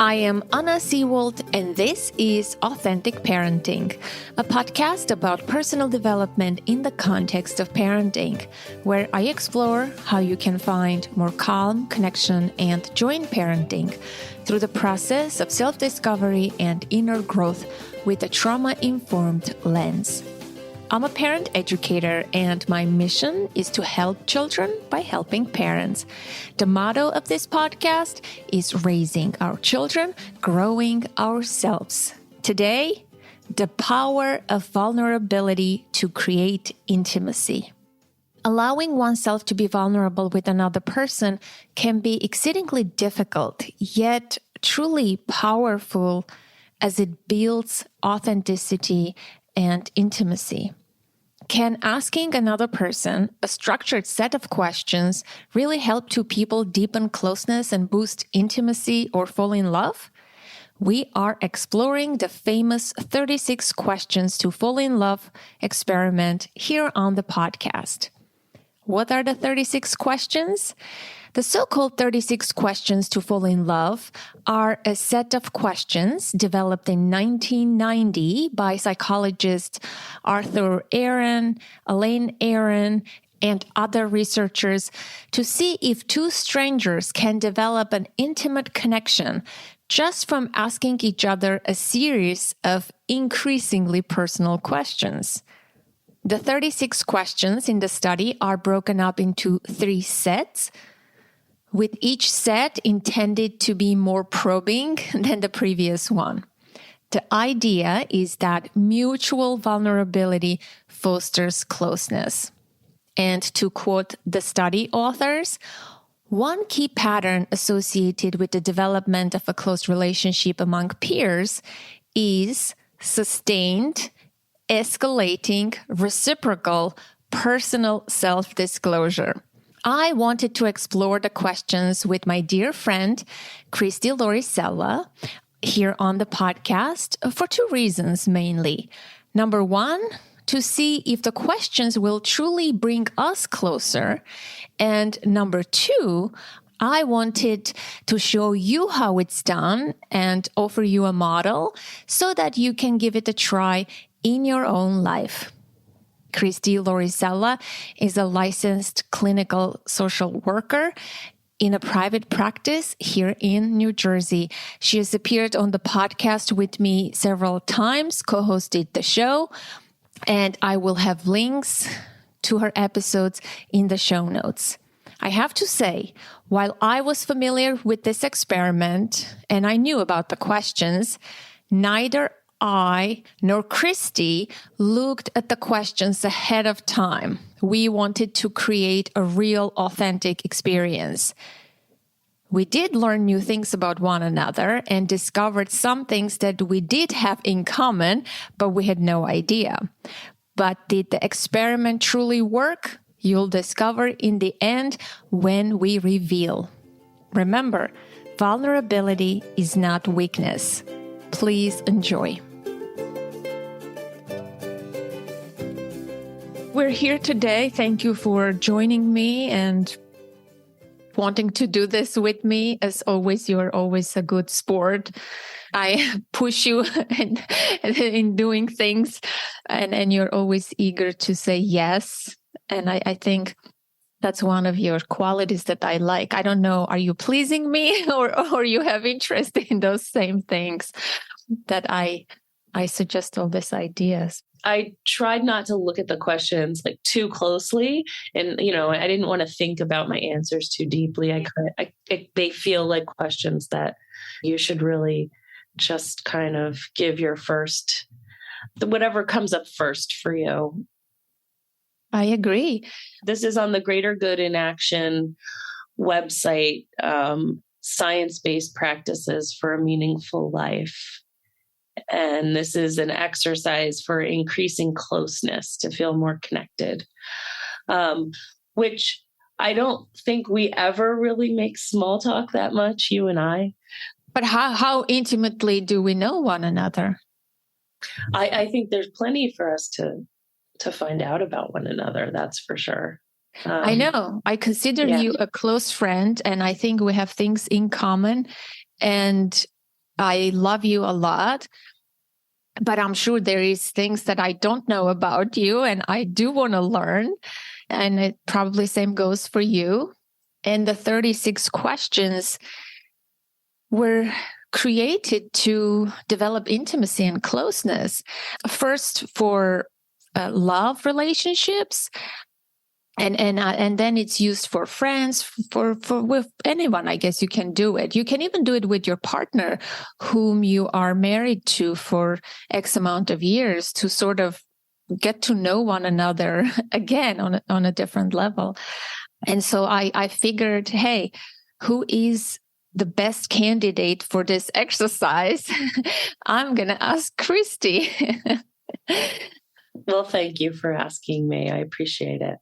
I am Anna Seawold, and this is Authentic Parenting, a podcast about personal development in the context of parenting, where I explore how you can find more calm, connection, and joy in parenting through the process of self-discovery and inner growth with a trauma-informed lens. I'm a parent educator, and my mission is to help children by helping parents. The motto of this podcast is raising our children, growing ourselves. Today, the power of vulnerability to create intimacy. Allowing oneself to be vulnerable with another person can be exceedingly difficult, yet truly powerful as it builds authenticity and intimacy. Can asking another person a structured set of questions really help two people deepen closeness and boost intimacy or fall in love? We are exploring the famous 36 questions to fall in love experiment here on the podcast. What are the 36 questions? The so-called 36 questions to fall in love are a set of questions developed in 1990 by psychologists Arthur Aron, Elaine Aron, and other researchers to see if two strangers can develop an intimate connection just from asking each other a series of increasingly personal questions. The 36 questions in the study are broken up into 3 sets, with each set intended to be more probing than the previous one. The idea is that mutual vulnerability fosters closeness. And to quote the study authors, one key pattern associated with the development of a close relationship among peers is sustained, escalating, reciprocal, personal self-disclosure. I wanted to explore the questions with my dear friend, Christy Lorisella, here on the podcast for 2 reasons mainly. Number 1, to see if the questions will truly bring us closer. And number 2, I wanted to show you how it's done and offer you a model so that you can give it a try in your own life. Christy Lorisella is a licensed clinical social worker in a private practice here in New Jersey. She has appeared on the podcast with me several times, co-hosted the show, and I will have links to her episodes in the show notes. I have to say, while I was familiar with this experiment and I knew about the questions, neither I nor Christy looked at the questions ahead of time. We wanted to create a real, authentic experience. We did learn new things about one another and discovered some things that we did have in common, but we had no idea. But did the experiment truly work? You'll discover in the end when we reveal. Remember, vulnerability is not weakness. Please enjoy. We're here today. Thank you for joining me and wanting to do this with me. As always, you're always a good sport. I push you in doing things, and you're always eager to say yes. And I think that's one of your qualities that I like. I don't know, are you pleasing me or you have interest in those same things that I suggest all these ideas? I tried not to look at the questions like too closely. And, I didn't want to think about my answers too deeply. They feel like questions that you should really just kind of give your first, whatever comes up first for you. I agree. This is on the Greater Good in Action website, Science-Based Practices for a Meaningful Life. And this is an exercise for increasing closeness to feel more connected, which I don't think we ever really make small talk that much, you and I. But how intimately do we know one another? I think there's plenty for us to find out about one another. That's for sure. I know. I consider you a close friend, and I think we have things in common. And I love you a lot, but I'm sure there is things that I don't know about you and I do want to learn. And it probably same goes for you. And the 36 questions were created to develop intimacy and closeness. First for love relationships, and then it's used for friends, for with anyone. I guess you can do it. You can even do it with your partner, whom you are married to for X amount of years, to sort of get to know one another again on a different level. And so I figured, hey, who is the best candidate for this exercise? I'm going to ask Christy. Well, thank you for asking me. I appreciate it.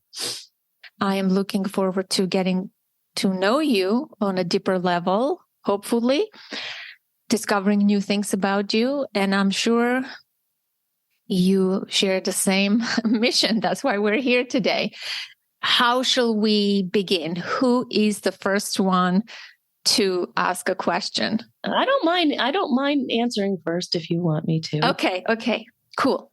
I am looking forward to getting to know you on a deeper level, hopefully, discovering new things about you. And I'm sure you share the same mission. That's why we're here today. How shall we begin? Who is the first one to ask a question? I don't mind answering first if you want me to. Okay, cool.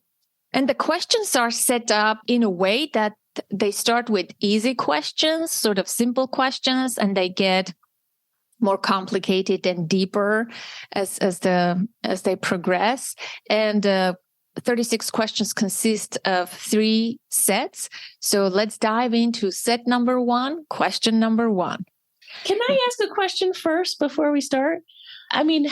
And the questions are set up in a way that they start with easy questions, sort of simple questions, and they get more complicated and deeper as they progress. And 36 questions consist of 3 sets. So let's dive into set number 1, question number 1. Can I ask a question first before we start? I mean,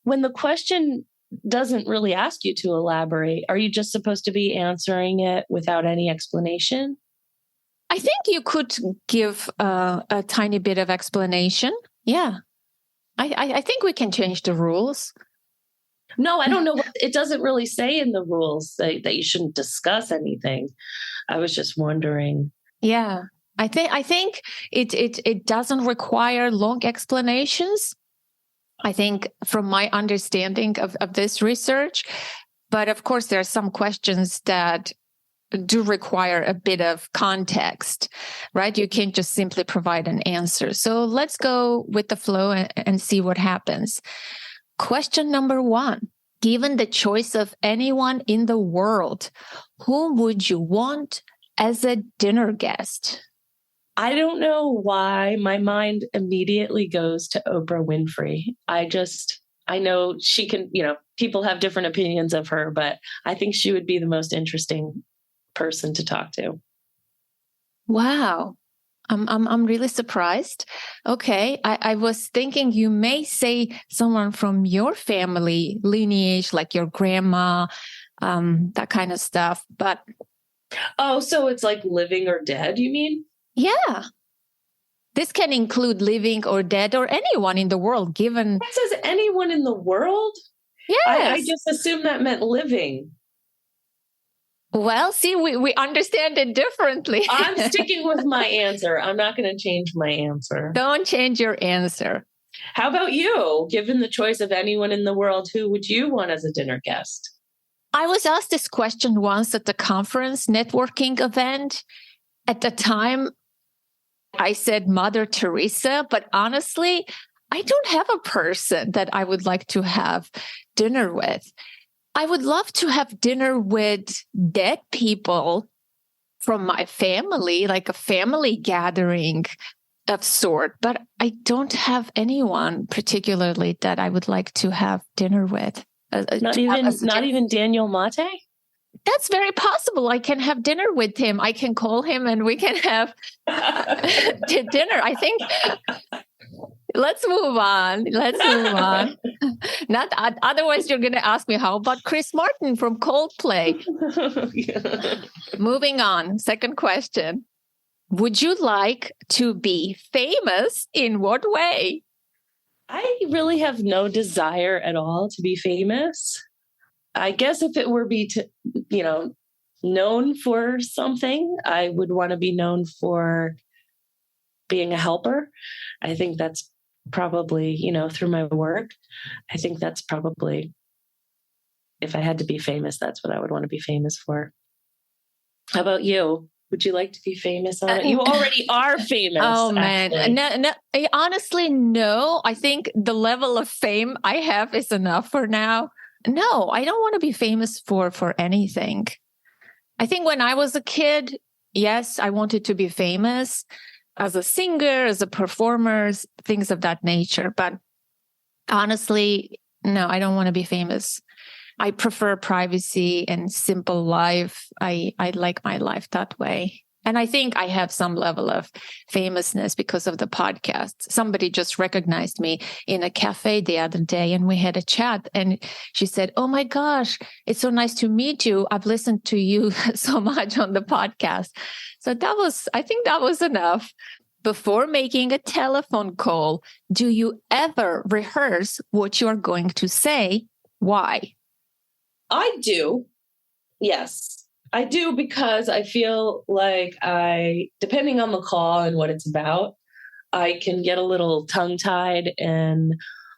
when the question doesn't really ask you to elaborate, are you just supposed to be answering it without any explanation? I think you could give a tiny bit of explanation. Yeah. I think we can change the rules. No, I don't know. It doesn't really say in the rules that you shouldn't discuss anything. I was just wondering. Yeah. I think it doesn't require long explanations. I think from my understanding of this research, but of course there are some questions that do require a bit of context, right? You can't just simply provide an answer. So let's go with the flow and see what happens. Question number 1, given the choice of anyone in the world, whom would you want as a dinner guest? I don't know why my mind immediately goes to Oprah Winfrey. I know she can, people have different opinions of her, but I think she would be the most interesting person to talk to. Wow. I'm really surprised. Okay. I was thinking you may say someone from your family lineage, like your grandma, that kind of stuff, but. Oh, so it's like living or dead, you mean? Yeah. This can include living or dead or anyone in the world, given. It says anyone in the world? Yes. I just assumed that meant living. Well, see, we understand it differently. I'm sticking with my answer. I'm not going to change my answer. Don't change your answer. How about you? Given the choice of anyone in the world, who would you want as a dinner guest? I was asked this question once at the conference networking event. At the time, I said Mother Teresa, but honestly, I don't have a person that I would like to have dinner with. I would love to have dinner with dead people from my family, like a family gathering of sort, but I don't have anyone particularly that I would like to have dinner with. Not even Daniel Mate? That's very possible. I can have dinner with him. I can call him and we can have dinner. I think let's move on. Not otherwise you're going to ask me, how about Chris Martin from Coldplay? Moving on. Second question. Would you like to be famous? In what way? I really have no desire at all to be famous. I guess if it were known for something, I would want to be known for being a helper. I think that's probably, through my work, I think that's probably, if I had to be famous, that's what I would want to be famous for. How about you? Would you like to be famous on it? You already are famous. Oh man, actually. no, honestly, no. I think the level of fame I have is enough for now. No, I don't want to be famous for anything. I think when I was a kid, yes, I wanted to be famous as a singer, as a performer, things of that nature. But honestly, no, I don't want to be famous. I prefer privacy and simple life. I like my life that way. And I think I have some level of famousness because of the podcast. Somebody just recognized me in a cafe the other day and we had a chat and she said, "Oh my gosh, it's so nice to meet you. I've listened to you so much on the podcast." So I think that was enough. Before making a telephone call, do you ever rehearse what you are going to say? Why? I do. Yes, I do, because I feel like depending on the call and what it's about, I can get a little tongue-tied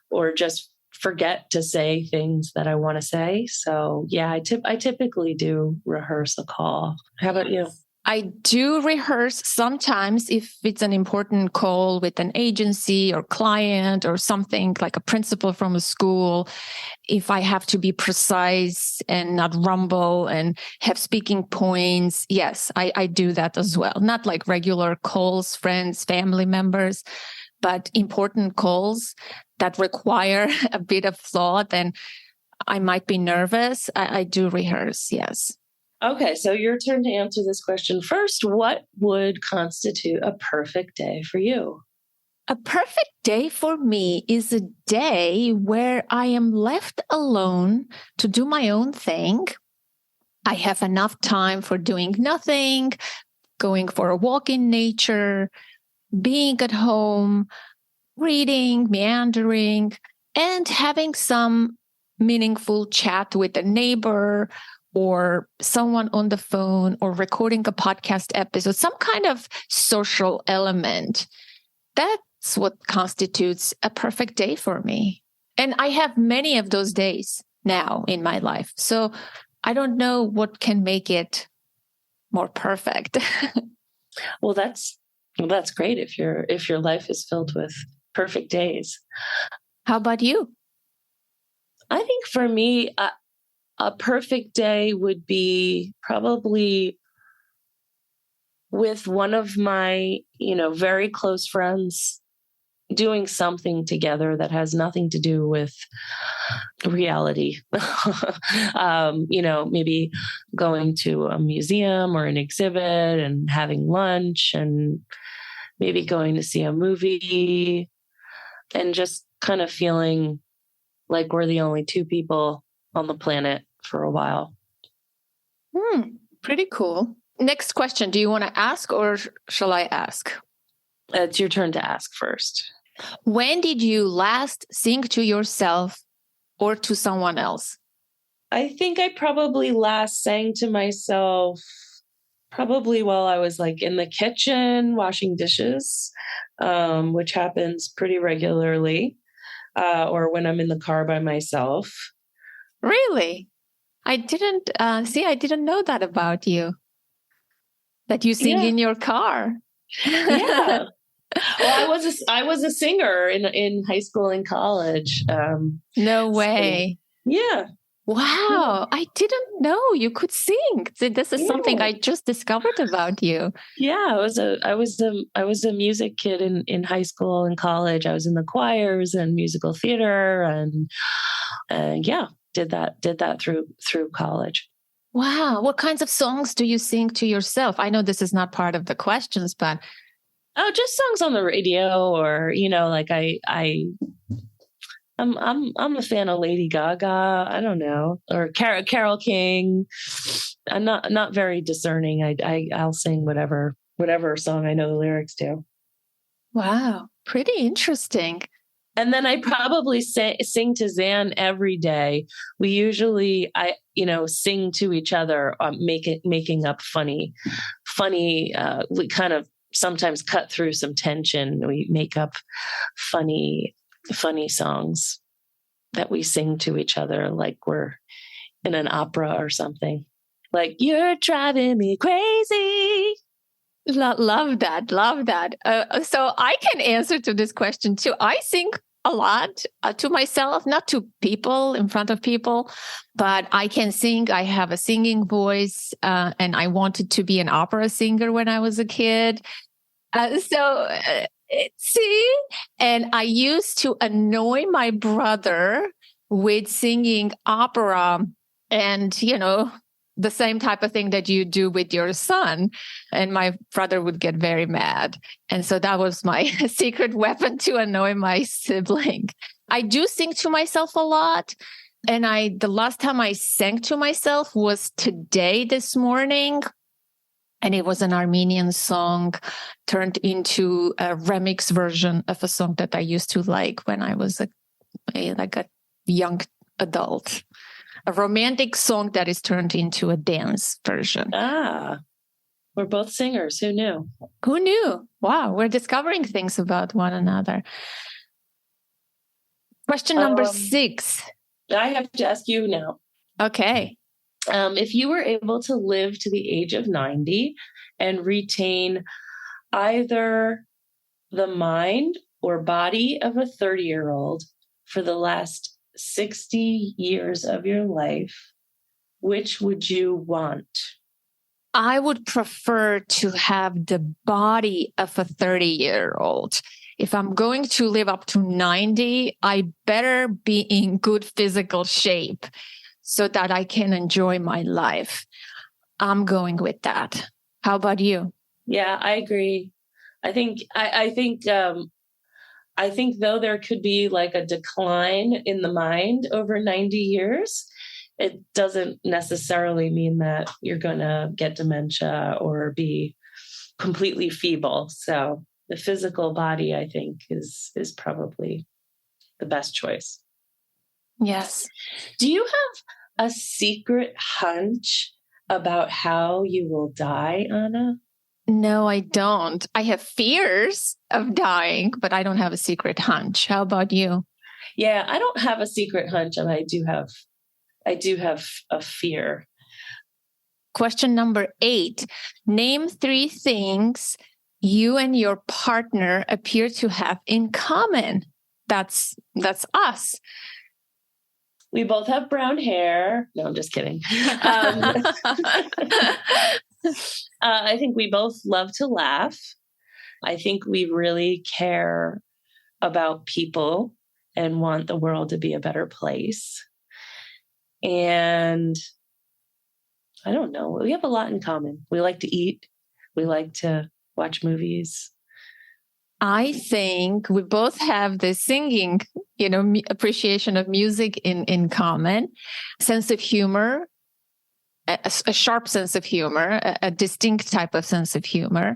or just forget to say things that I want to say. So yeah, I typically do rehearse a call. How about you? I do rehearse sometimes if it's an important call with an agency or client or something like a principal from a school. If I have to be precise and not rumble and have speaking points, yes, I do that as well. Not like regular calls, friends, family members, but important calls that require a bit of thought and I might be nervous. I do rehearse, yes. Okay, so your turn to answer this question first. What would constitute a perfect day for you? A perfect day for me is a day where I am left alone to do my own thing. I have enough time for doing nothing, going for a walk in nature, being at home, reading, meandering, and having some meaningful chat with a neighbor or someone on the phone or recording a podcast episode, some kind of social element. That's what constitutes a perfect day for me. And I have many of those days now in my life. So I don't know what can make it more perfect. Well, that's great if your life is filled with perfect days. How about you? I think for me, a perfect day would be probably with one of my, very close friends doing something together that has nothing to do with reality. Maybe going to a museum or an exhibit and having lunch and maybe going to see a movie and just kind of feeling like we're the only two people on the planet for a while. Pretty cool. Next question. Do you want to ask or shall I ask? It's your turn to ask first. When did you last sing to yourself or to someone else? I think I probably last sang to myself probably while I was like in the kitchen washing dishes, which happens pretty regularly, or when I'm in the car by myself. Really? I didn't I didn't know that about you. That you sing in your car. Yeah. Well, I was a singer in high school and college. No way. So, yeah. Wow. I didn't know you could sing. This is something I just discovered about you. Yeah, I was a music kid in high school and college. I was in the choirs and musical theater and did that through college. Wow. What kinds of songs do you sing to yourself? I know this is not part of the questions, but just songs on the radio or, like I'm a fan of Lady Gaga. I don't know, or Carole King. I'm not very discerning. I'll sing whatever song I know the lyrics to. Wow, pretty interesting. And then I probably sing to Zan every day. We usually sing to each other, making up funny. We kind of sometimes cut through some tension. We make up funny songs that we sing to each other like we're in an opera or something. Like, you're driving me crazy. Love that. Love that. So I can answer to this question too. I sing a lot to myself, not to people in front of people, but I can sing. I have a singing voice, and I wanted to be an opera singer when I was a kid. See, and I used to annoy my brother with singing opera and, the same type of thing that you do with your son. And my brother would get very mad. And so that was my secret weapon to annoy my sibling. I do sing to myself a lot. And the last time I sang to myself was this morning. And it was an Armenian song turned into a remix version of a song that I used to like when I was a young adult. A romantic song that is turned into a dance version. We're both singers. Who knew? Who knew? Wow, we're discovering things about one another. Question number 6. I have to ask you now. Okay. If you were able to live to the age of 90 and retain either the mind or body of a 30-year-old for the last 60 years of your life, which would you want? I would prefer to have the body of a 30-year-old. If I'm going to live up to 90, I better be in good physical shape so that I can enjoy my life. I'm going with that. How about you? Yeah, I agree. I think though there could be like a decline in the mind over 90 years, it doesn't necessarily mean that you're going to get dementia or be completely feeble. So the physical body, I think, is probably the best choice. Yes. Do you have a secret hunch about how you will die, Anna? No, I don't. I have fears of dying, but I don't have a secret hunch. How about you? Yeah, I don't have a secret hunch, and I do have a fear. Question number 8. Name 3 things you and your partner appear to have in common. That's us. We both have brown hair. No, I'm just kidding. I think we both love to laugh. I think we really care about people and want the world to be a better place. And I don't know. We have a lot in common. We like to eat. We like to watch movies. I think we both have the singing, appreciation of music in common, sense of humor, a sharp sense of humor, a distinct type of sense of humor.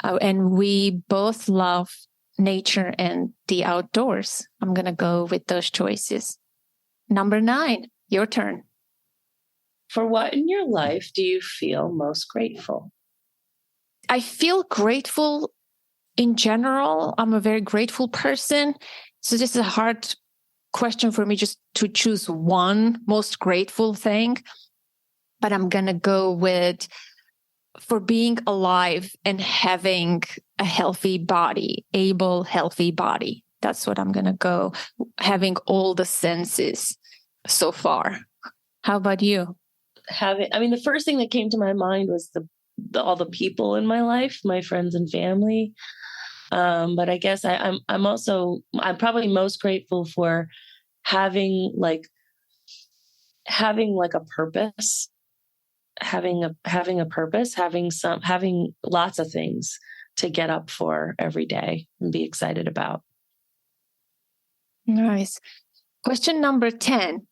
And we both love nature and the outdoors. I'm going to go with those choices. Number 9, your turn. For what in your life do you feel most grateful? I feel grateful in general. I'm a very grateful person. So this is a hard question for me just to choose one most grateful thing. But I'm going to go with for being alive and having a healthy body, healthy body. That's what I'm going to go. Having all the senses so far. How about you? The first thing that came to my mind was all the people in my life, my friends and family. But I guess I'm probably most grateful for having a purpose, having lots of things to get up for every day and be excited about. Nice. Question number 10.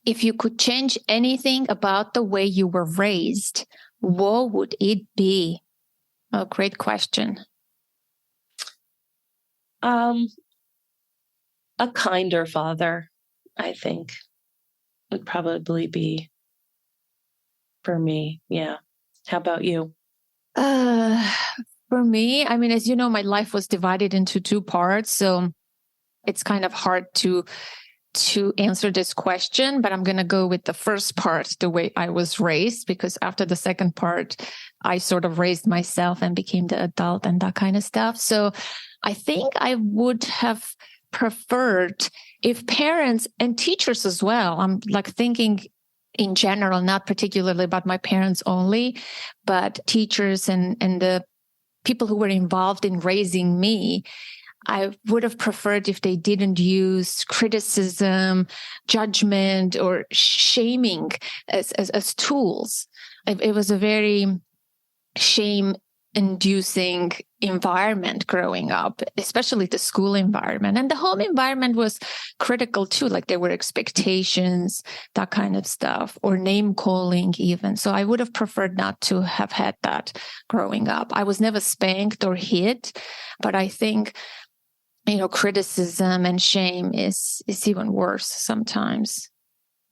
If you could change anything about the way you were raised, what would it be? Oh, great question. A kinder father, I think, would probably be for me. Yeah. How about you? For me, as you know, my life was divided into 2 parts. So it's kind of hard to to answer this question, but I'm going to go with the first part, the way I was raised, because after the second part, I sort of raised myself and became the adult and that kind of stuff. So I think I would have preferred if parents and teachers as well, I'm like thinking in general, not particularly about my parents only, but teachers and the people who were involved in raising me, I would have preferred if they didn't use criticism, judgment, or shaming as tools. It was a very shame-inducing environment growing up, especially the school environment. And the home environment was critical too, like there were expectations, that kind of stuff, or name-calling even. So I would have preferred not to have had that growing up. I was never spanked or hit, but I think criticism and shame is even worse sometimes.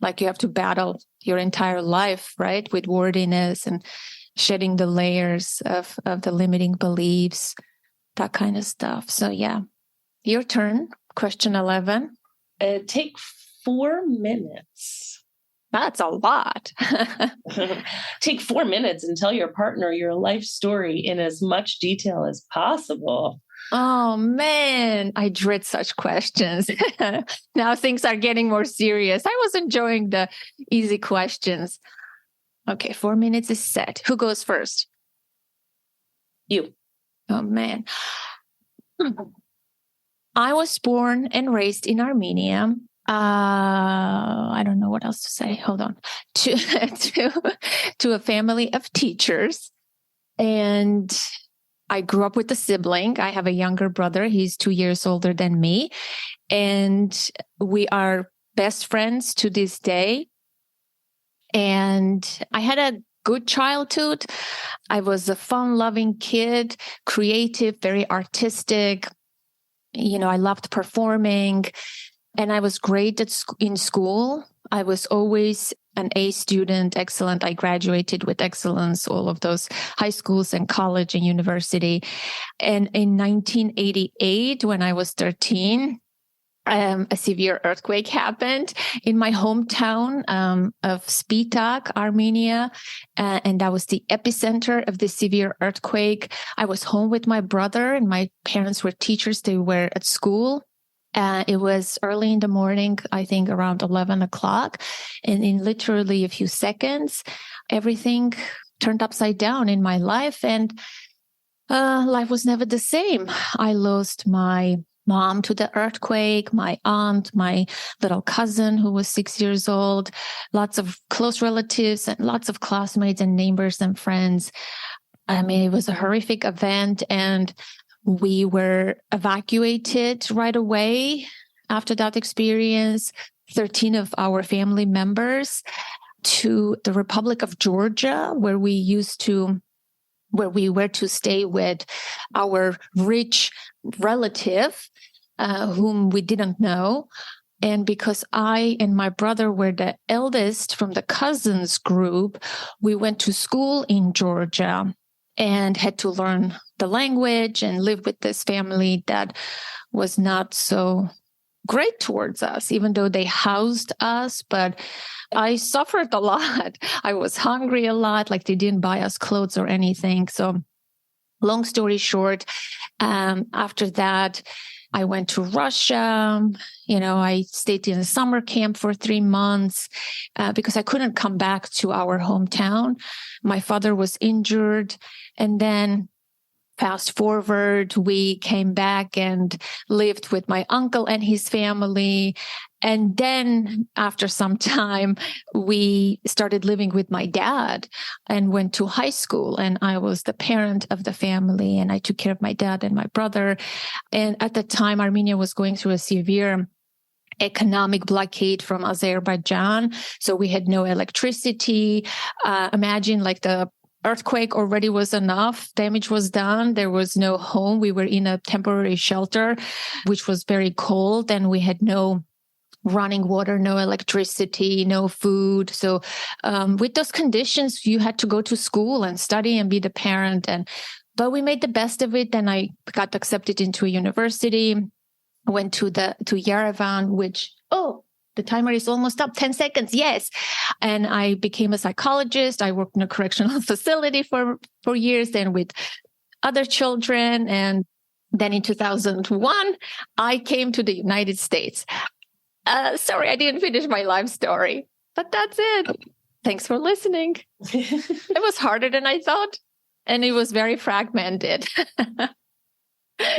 Like you have to battle your entire life, right? With wordiness and shedding the layers of the limiting beliefs, that kind of stuff. So yeah, your turn. Question 11. Take 4 minutes. That's a lot. Take 4 minutes and tell your partner your life story in as much detail as possible. Oh, man, I dread such questions. Now things are getting more serious. I was enjoying the easy questions. Okay, 4 minutes is set. Who goes first? You. Oh, man. I was born and raised in Armenia. I don't know what else to say. Hold on. To a family of teachers. And I grew up with a sibling. I have a younger brother. He's 2 years older than me. And we are best friends to this day. And I had a good childhood. I was a fun-loving kid, creative, very artistic. I loved performing. And I was great in school. I was always an A student, excellent. I graduated with excellence, all of those high schools and college and university. And in 1988, when I was 13, a severe earthquake happened in my hometown of Spitak, Armenia. And that was the epicenter of the severe earthquake. I was home with my brother, and my parents were teachers. They were at school. It was early in the morning, I think around 11 o'clock. And in literally a few seconds, everything turned upside down in my life. And life was never the same. I lost my mom to the earthquake, my aunt, my little cousin who was 6 years old, lots of close relatives and lots of classmates and neighbors and friends. I mean, it was a horrific event, and we were evacuated right away after that experience, 13 of our family members, to the Republic of Georgia, where we were to stay with our rich relative, whom we didn't know. And because I and my brother were the eldest from the cousins group, we went to school in Georgia and had to learn the language and live with this family that was not so great towards us, even though they housed us. But I suffered a lot. I was hungry a lot, like they didn't buy us clothes or anything. So long story short, after that, I went to Russia. I stayed in a summer camp for 3 months because I couldn't come back to our hometown. My father was injured. And then fast forward, we came back and lived with my uncle and his family. And then after some time, we started living with my dad and went to high school. And I was the parent of the family, and I took care of my dad and my brother. And at the time, Armenia was going through a severe economic blockade from Azerbaijan. So we had no electricity. Imagine like the earthquake already was enough. Damage was done. There was no home. We were in a temporary shelter, which was very cold, and we had no running water, no electricity, no food. So with those conditions, you had to go to school and study and be the parent. But we made the best of it. Then I got accepted into a university, went to Yerevan, which, The timer is almost up. 10 seconds. Yes. And I became a psychologist. I worked in a correctional facility for years, then with other children. And then in 2001, I came to the United States. Sorry, I didn't finish my life story, but that's it. Thanks for listening. It was harder than I thought, and it was very fragmented.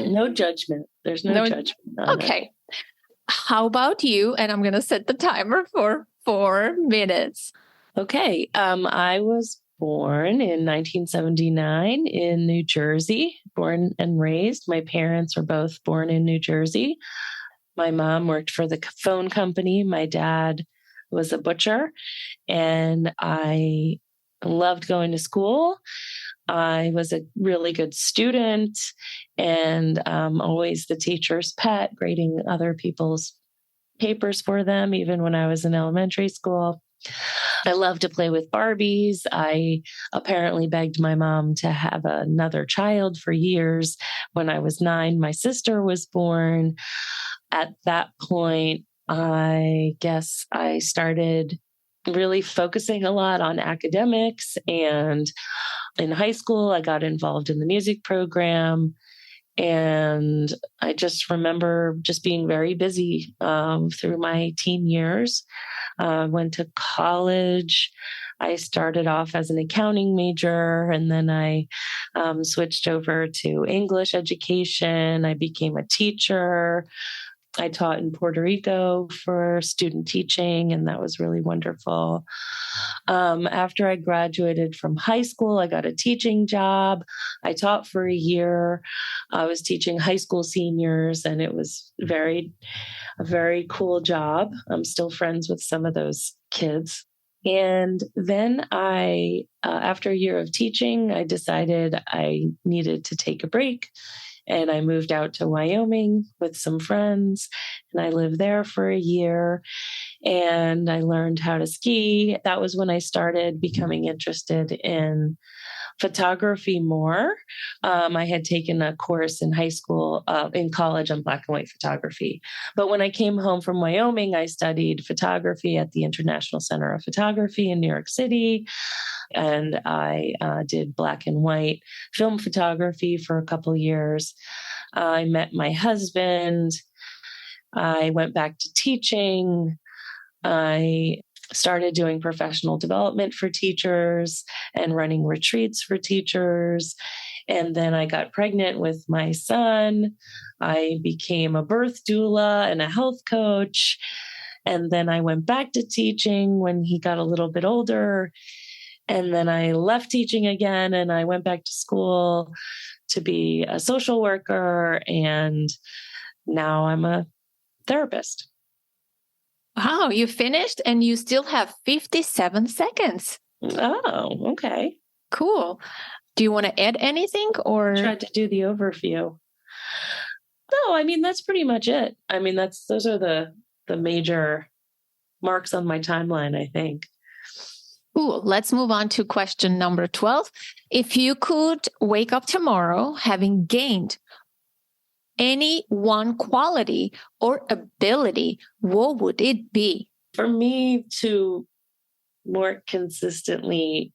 No judgment. There's no judgment. Okay. How about you? And I'm going to set the timer for 4 minutes. Okay. I was born in 1979 in New Jersey, born and raised. My parents were both born in New Jersey. My mom worked for the phone company. My dad was a butcher, and I loved going to school. I was a really good student and always the teacher's pet, grading other people's papers for them, even when I was in elementary school. I loved to play with Barbies. I apparently begged my mom to have another child for years. When I was 9, my sister was born. At that point, I guess I started really focusing a lot on academics. And in high school, I got involved in the music program. And I just remember just being very busy through my teen years. Went to college. I started off as an accounting major, and then I switched over to English education. I became a teacher. I taught in Puerto Rico for student teaching, and that was really wonderful. After I graduated from high school, I got a teaching job. I taught for a year. I was teaching high school seniors, and it was a very cool job. I'm still friends with some of those kids. And then after a year of teaching, I decided I needed to take a break. And I moved out to Wyoming with some friends, and I lived there for a year, and I learned how to ski. That was when I started becoming interested in photography more. I had taken a course in college on black and white photography. But when I came home from Wyoming, I studied photography at the International Center of Photography in New York City. And I did black and white film photography for a couple years. I met my husband. I went back to teaching. I started doing professional development for teachers and running retreats for teachers. And then I got pregnant with my son. I became a birth doula and a health coach. And then I went back to teaching when he got a little bit older. And then I left teaching again, and I went back to school to be a social worker. And now I'm a therapist. Wow, you finished and you still have 57 seconds. Oh, okay. Cool. Do you want to add anything or? Tried to do the overview. No, I mean, that's pretty much it. I mean, those are the major marks on my timeline, I think. Cool. Let's move on to question number 12. If you could wake up tomorrow having gained any one quality or ability, what would it be? For me to more consistently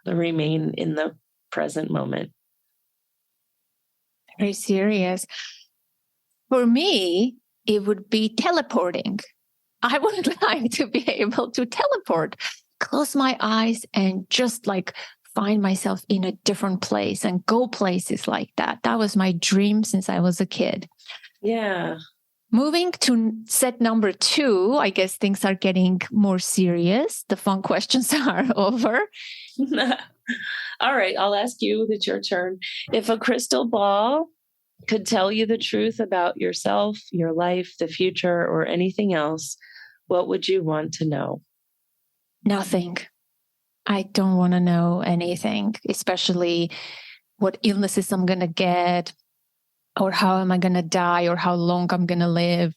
remain in the present moment. Very serious. For me, it would be teleporting. I would like to be able to teleport, close my eyes and just find myself in a different place and go places like that. That was my dream since I was a kid. Yeah. Moving to set number 2, I guess things are getting more serious. The fun questions are over. All right, I'll ask you. It's your turn. If a crystal ball could tell you the truth about yourself, your life, the future, or anything else, what would you want to know? Nothing. I don't want to know anything, especially what illnesses I'm going to get, or how am I going to die, or how long I'm going to live.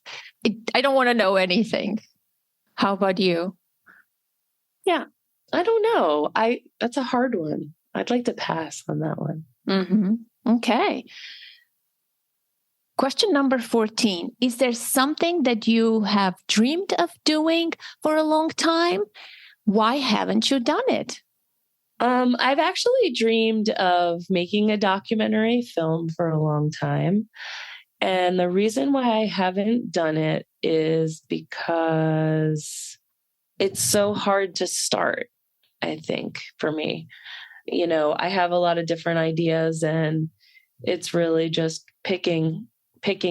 I don't want to know anything. How about you? Yeah, I don't know. That's a hard one. I'd like to pass on that one. Mm-hmm. Okay. Question number 14. Is there something that you have dreamed of doing for a long time? Why haven't you done it? I've actually dreamed of making a documentary film for a long time. And the reason why I haven't done it is because it's so hard to start, I think, for me. I have a lot of different ideas, and it's really just picking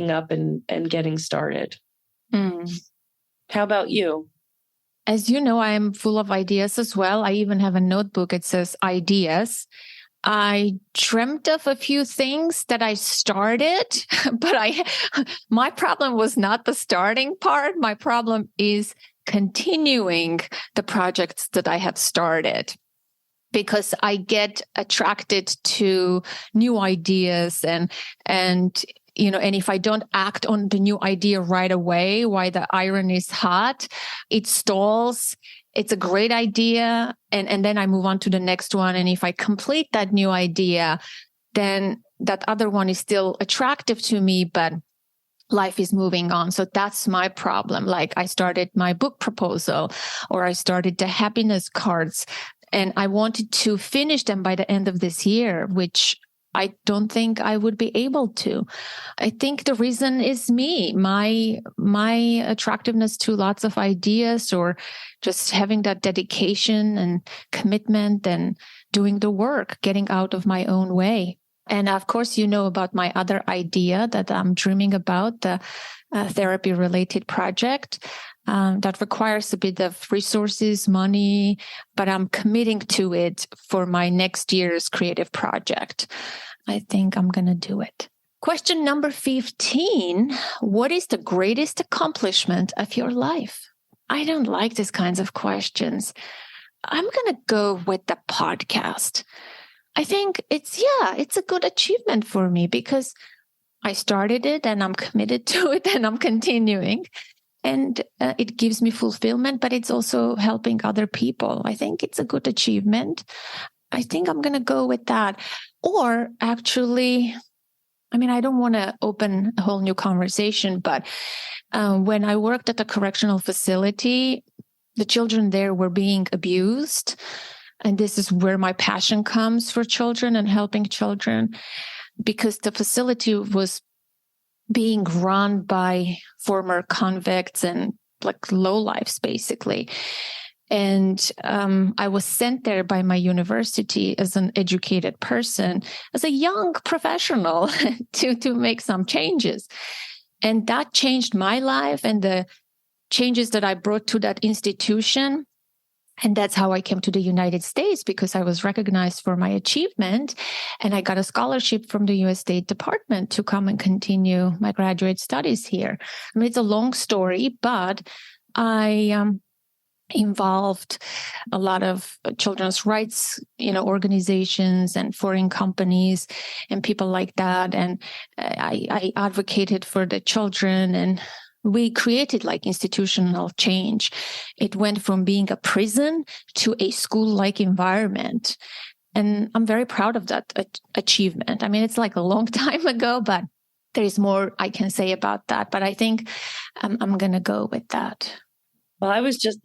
up and getting started. How about you? As you know, I am full of ideas as well. I even have a notebook. It says ideas. I dreamt of a few things that I started, but my problem was not the starting part. My problem is continuing the projects that I have started, because I get attracted to new ideas and if I don't act on the new idea right away while the iron is hot, it stalls. It's a great idea. And then I move on to the next one. And if I complete that new idea, then that other one is still attractive to me, but life is moving on. So that's my problem. Like, I started my book proposal, or I started the happiness cards, and I wanted to finish them by the end of this year, which I don't think I would be able to. I think the reason is me, my attractiveness to lots of ideas, or just having that dedication and commitment and doing the work, getting out of my own way. And of course, you know about my other idea that I'm dreaming about, the therapy-related project. That requires a bit of resources, money, but I'm committing to it for my next year's creative project. I think I'm going to do it. Question number 15. What is the greatest accomplishment of your life? I don't like these kinds of questions. I'm going to go with the podcast. I think it's a good achievement for me, because I started it and I'm committed to it and I'm continuing. And it gives me fulfillment, but it's also helping other people. I think it's a good achievement. I think I'm going to go with that. Or actually, I don't want to open a whole new conversation, but when I worked at a correctional facility, the children there were being abused. And this is where my passion comes for children and helping children, because the facility was being run by former convicts and like lowlifes, basically. And I was sent there by my university as an educated person, as a young professional, to make some changes. And that changed my life and the changes that I brought to that institution. And that's how I came to the United States, because I was recognized for my achievement. And I got a scholarship from the U.S. State Department to come and continue my graduate studies here. It's a long story, but I involved a lot of children's rights, organizations and foreign companies and people like that. And I advocated for the children, and we created like institutional change. It went from being a prison to a school-like environment. And I'm very proud of that achievement. It's like a long time ago, but there is more I can say about that. But I think I'm going to go with that. Well, I was just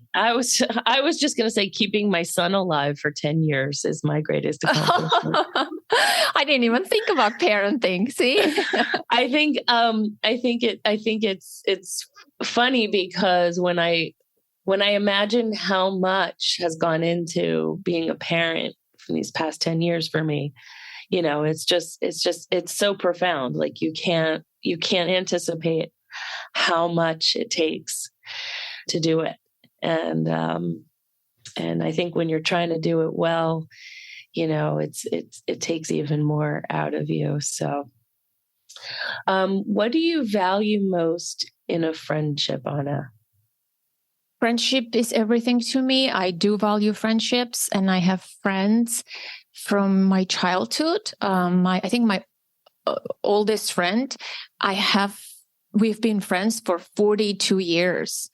going to say, keeping my son alive for 10 years is my greatest accomplishment. I didn't even think about parenting. See, I think it's funny, because when I imagine how much has gone into being a parent from these past 10 years for me, it's so profound. Like, you can't anticipate how much it takes to do it. And I think when you're trying to do it well, it takes even more out of you. So, what do you value most in a friendship, Anna? Friendship is everything to me. I do value friendships, and I have friends from my childhood. I think my oldest friend, we've been friends for 42 years.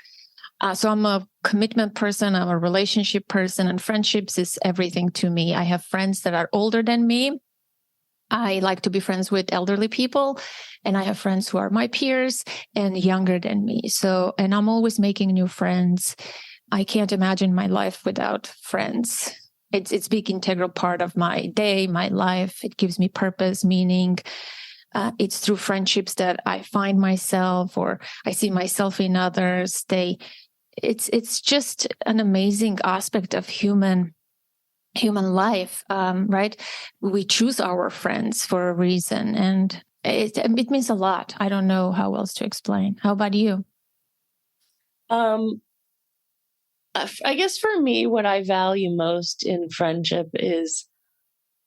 So I'm a commitment person, I'm a relationship person, and friendships is everything to me. I have friends that are older than me. I like to be friends with elderly people, and I have friends who are my peers and younger than me. So, and I'm always making new friends. I can't imagine my life without friends. It's a big integral part of my day, my life. It gives me purpose, meaning. It's through friendships that I find myself, or I see myself in others. It's just an amazing aspect of human life, right? We choose our friends for a reason, and it means a lot. I don't know how else to explain. How about you? I guess for me, what I value most in friendship is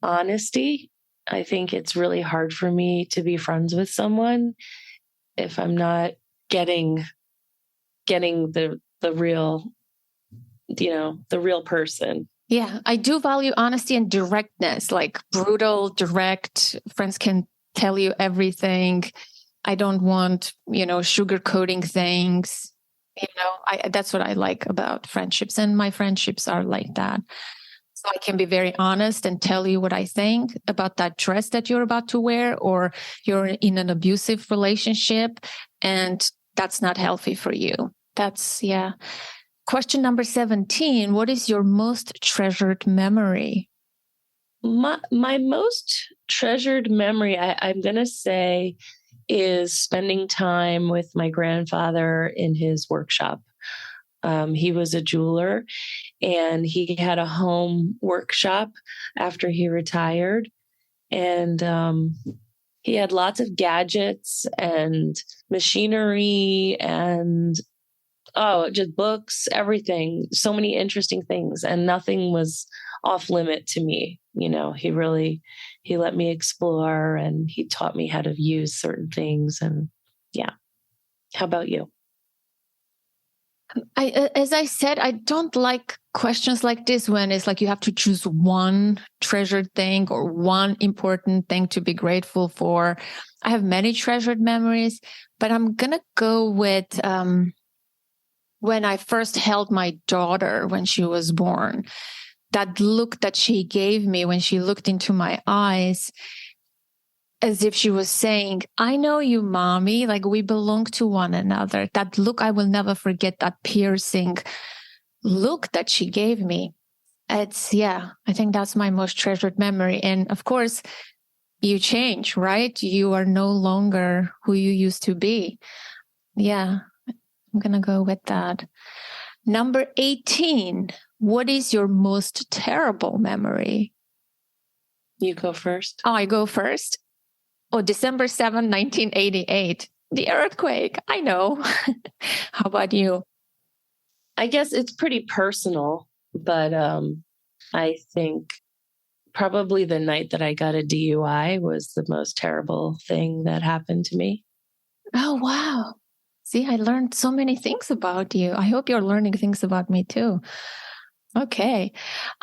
honesty. I think it's really hard for me to be friends with someone if I'm not getting the real, the real person. Yeah, I do value honesty and directness, like brutal, direct. Friends can tell you everything. I don't want, sugarcoating things. That's what I like about friendships, and my friendships are like that. So I can be very honest and tell you what I think about that dress that you're about to wear, or you're in an abusive relationship and that's not healthy for you. Yeah. Question number 17. What is your most treasured memory? My most treasured memory, I'm going to say, is spending time with my grandfather in his workshop. He was a jeweler, and he had a home workshop after he retired. And he had lots of gadgets and machinery and, just books, everything. So many interesting things. And nothing was off limit to me. He let me explore, and he taught me how to use certain things. And yeah. How about you? As I said, I don't like questions like this when it's like you have to choose one treasured thing or one important thing to be grateful for. I have many treasured memories, but I'm going to go with when I first held my daughter when she was born. That look that she gave me when she looked into my eyes, as if she was saying, I know you, mommy, like we belong to one another. That look, I will never forget that piercing look that she gave me. I think that's my most treasured memory. And of course, you change, right? You are no longer who you used to be. Yeah, I'm going to go with that. Number 18, what is your most terrible memory? You go first. Oh, I go first? Oh, December 7, 1988. The earthquake. I know. How about you? I guess it's pretty personal, but I think probably the night that I got a DUI was the most terrible thing that happened to me. Oh, wow. See, I learned so many things about you. I hope you're learning things about me too. Okay.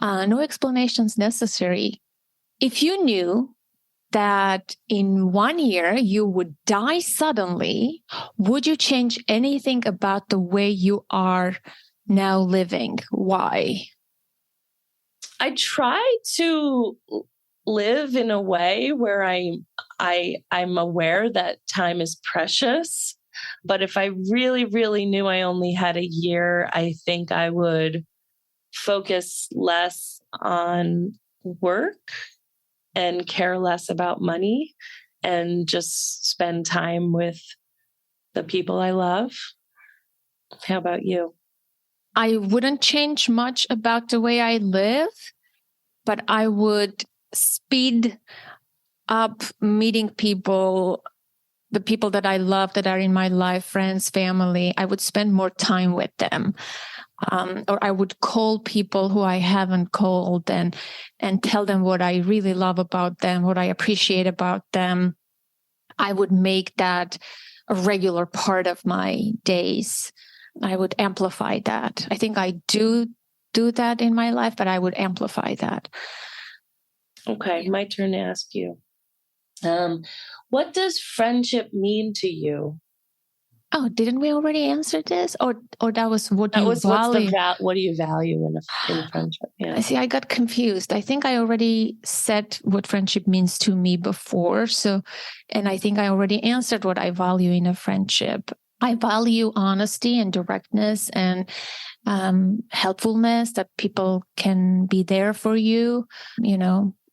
No explanations necessary. If you knew that in 1 year you would die suddenly, would you change anything about the way you are now living? Why? I try to live in a way where I'm aware that time is precious. But if I really, really knew I only had a year, I think I would focus less on work and care less about money, and just spend time with the people I love. How about you? I wouldn't change much about the way I live, but I would speed up meeting people, the people that I love that are in my life, friends, family. I would spend more time with them. Or I would call people who I haven't called and tell them what I really love about them, what I appreciate about them. I would make that a regular part of my days. I would amplify that. I think I do that in my life, but I would amplify that. Okay, my turn to ask you. What does friendship mean to you? Oh, didn't we already answer this? Or that was what That you was value? what do you value in friendship? Yeah. See, I got confused. I think I already said what friendship means to me before. So, and I think I already answered what I value in a friendship. I value honesty and directness and helpfulness, that people can be there for you,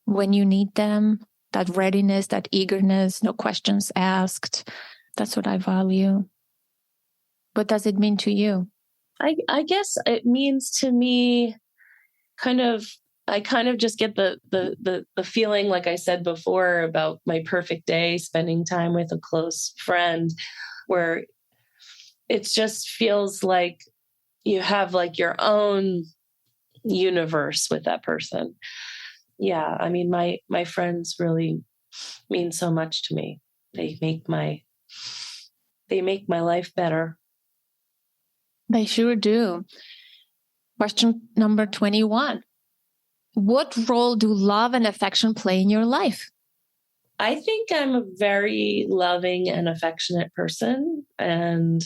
when you need them, that readiness, that eagerness, no questions asked. That's what I value. What does it mean to you? I guess it means to me I kind of just get the feeling, like I said before, about my perfect day, spending time with a close friend, where it just feels like you have like your own universe with that person. Yeah. I mean, my friends really mean so much to me. They make my life better. They sure do. Question number 21. What role do love and affection play in your life? I think I'm a very loving and affectionate person. And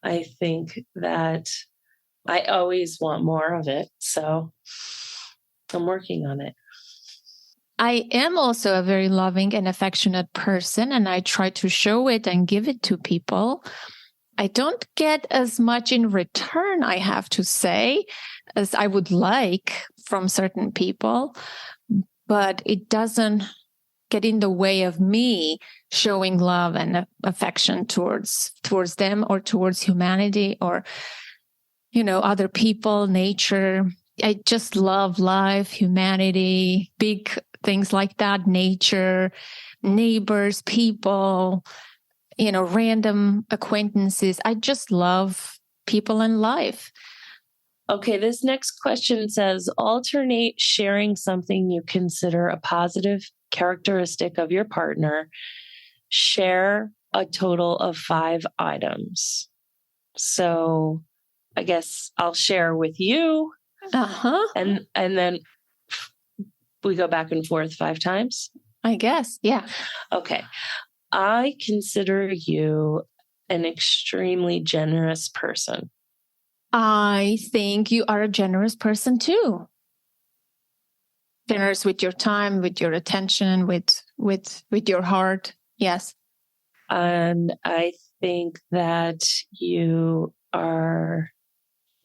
I think that I always want more of it. So I'm working on it. I am also a very loving and affectionate person, and I try to show it and give it to people. I don't get as much in return, I have to say, as I would like from certain people, but it doesn't get in the way of me showing love and affection towards them or towards humanity or, other people, nature. I just love life, humanity, big things like that, nature, neighbors, people, random acquaintances. I just love people and life. Okay, this next question says alternate sharing something you consider a positive characteristic of your partner. Share a total of 5 items. So I guess I'll share with you. And then we go back and forth 5 times. I guess. Yeah. Okay. I consider you an extremely generous person. I think you are a generous person too. Generous with your time, with your attention, with your heart. Yes. And I think that you are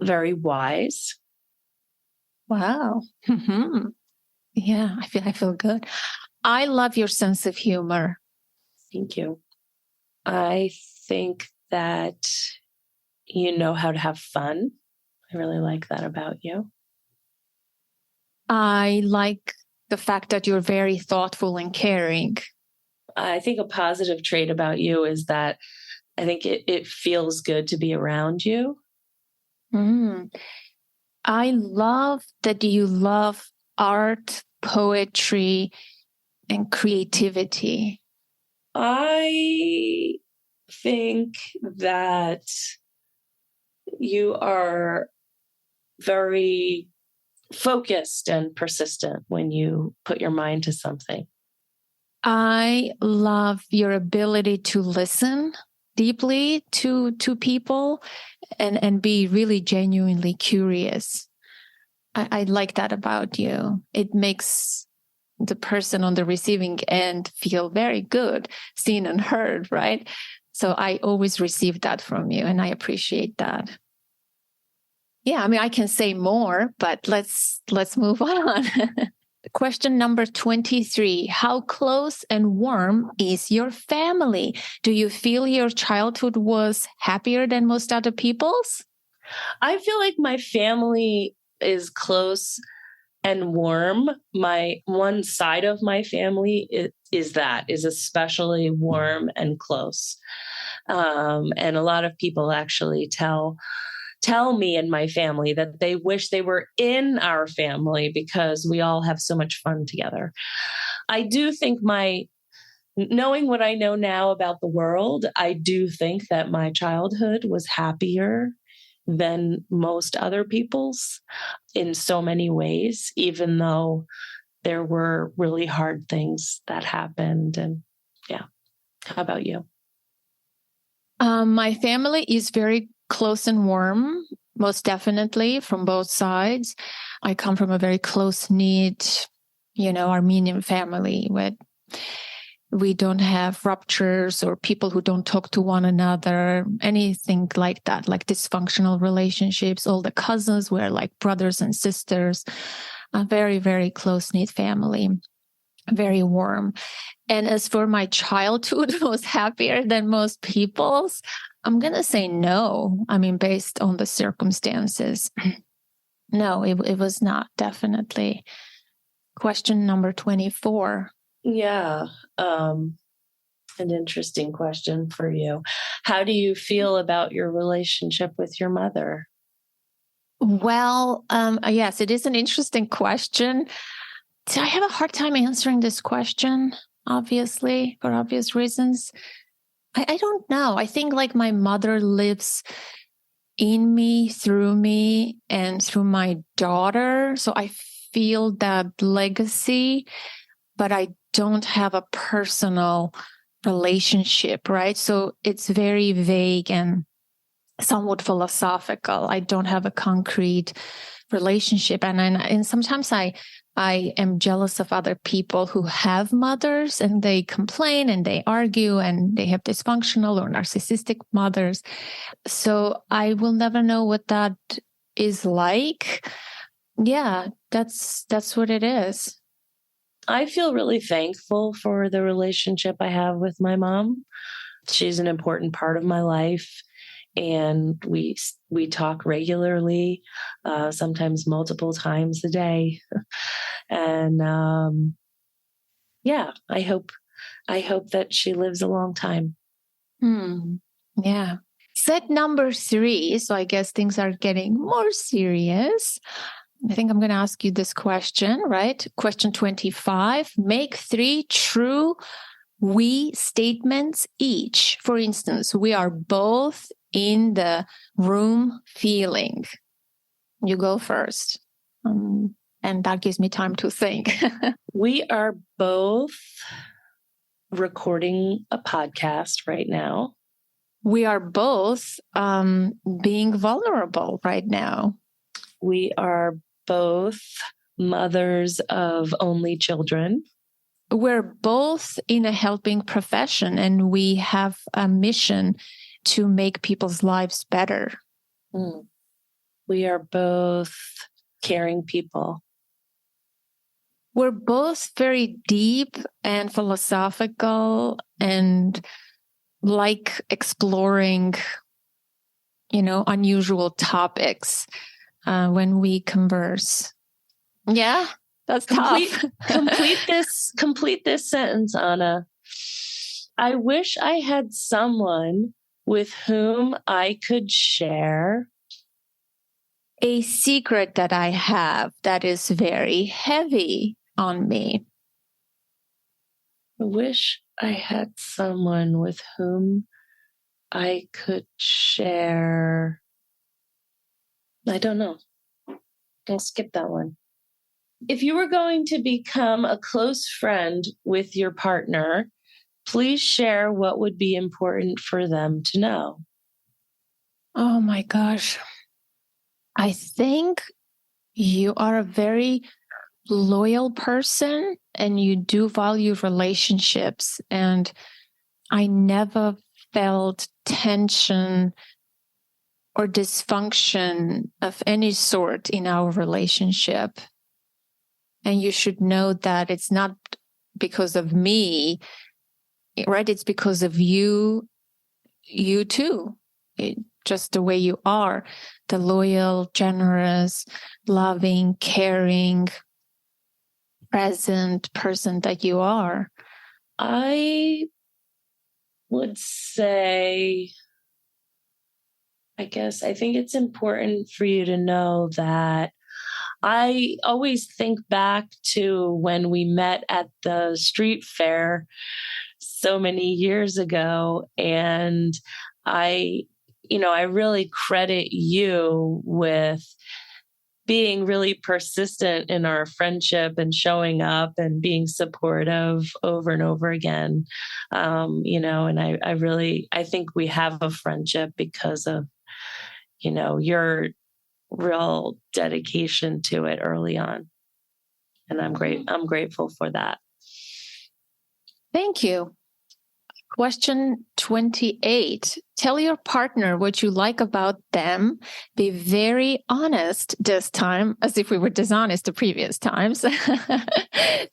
very wise. Wow. Mm-hmm. Yeah, I feel good. I love your sense of humor. Thank you. I think that you know how to have fun. I really like that about you. I like the fact that you're very thoughtful and caring. I think a positive trait about you is that I think it feels good to be around you. I love that you love art, poetry, and creativity. I think that you are very focused and persistent when you put your mind to something. I love your ability to listen deeply to people and be really genuinely curious. I like that about you. It makes the person on the receiving end feel very good, seen and heard, right? So I always receive that from you, and I appreciate that. Yeah, I mean, I can say more, but let's move on. Question number 23. How close and warm is your family? Do you feel your childhood was happier than most other people's? I feel like my family is close and warm. My one side of my family is especially warm and close. And a lot of people actually tell me and my family that they wish they were in our family because we all have so much fun together. I do think knowing what I know now about the world, I do think that my childhood was happier than most other people's in so many ways, even though there were really hard things that happened. And yeah. How about you? My family is very close and warm, most definitely from both sides. I come from a very close-knit, Armenian family where we don't have ruptures or people who don't talk to one another, anything like that, like dysfunctional relationships. All the cousins were like brothers and sisters, a very, very close-knit family, very warm. And as for my childhood was happier than most people's, I'm going to say no. I mean, based on the circumstances. No, it was not, definitely. Question number 24. Yeah. An interesting question for you. How do you feel about your relationship with your mother? Well, yes, it is an interesting question. I have a hard time answering this question, obviously, for obvious reasons. I don't know. I think like my mother lives in me, and through my daughter. So I feel that legacy, but I don't have a personal relationship, right? So it's very vague and somewhat philosophical. I don't have a concrete relationship. And sometimes I am jealous of other people who have mothers and they complain and they argue and they have dysfunctional or narcissistic mothers. So I will never know what that is like. Yeah, that's what it is. I feel really thankful for the relationship I have with my mom. She's an important part of my life. And we talk regularly, sometimes multiple times a day. And yeah, I hope that she lives a long time. Yeah. Set number 3. So I guess things are getting more serious. I think I'm going to ask you this question, right? Question 25. Make 3 true we statements each. For instance, we are both in the room feeling. You go first. And that gives me time to think. We are both recording a podcast right now. We are both being vulnerable right now. We are both mothers of only children. We're both in a helping profession and we have a mission to make people's lives better. We are both caring people. We're both very deep and philosophical and like exploring, unusual topics when we converse. Yeah, that's tough. Complete this sentence, Anna. I wish I had someone with whom I could share a secret that I have that is very heavy on me. I wish I had someone with whom I could share. I don't know. I'll skip that one. If you were going to become a close friend with your partner, please share what would be important for them to know. Oh my gosh. I think you are a very loyal person and you do value relationships. And I never felt tension or dysfunction of any sort in our relationship. And you should know that it's not because of me, right? It's because of you too. Just the way you are, the loyal, generous, loving, caring, present person that you are. I would say, I think it's important for you to know that I always think back to when we met at the street fair so many years ago. And I really credit you with being really persistent in our friendship and showing up and being supportive over and over again. And I think we have a friendship because of, your real dedication to it early on. And I'm grateful for that. Thank you. Question 28. Tell your partner what you like about them. Be very honest this time, as if we were dishonest the previous times.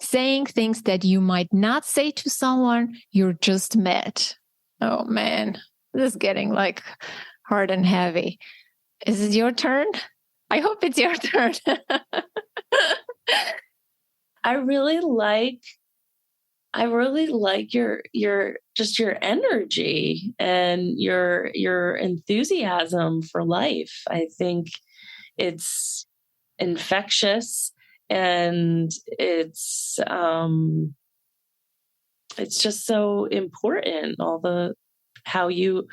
Saying things that you might not say to someone you just met. Oh man, this is getting like hard and heavy. Is it your turn? I hope it's your turn. I really like your energy and your enthusiasm for life. I think it's infectious, and it's just so important. How your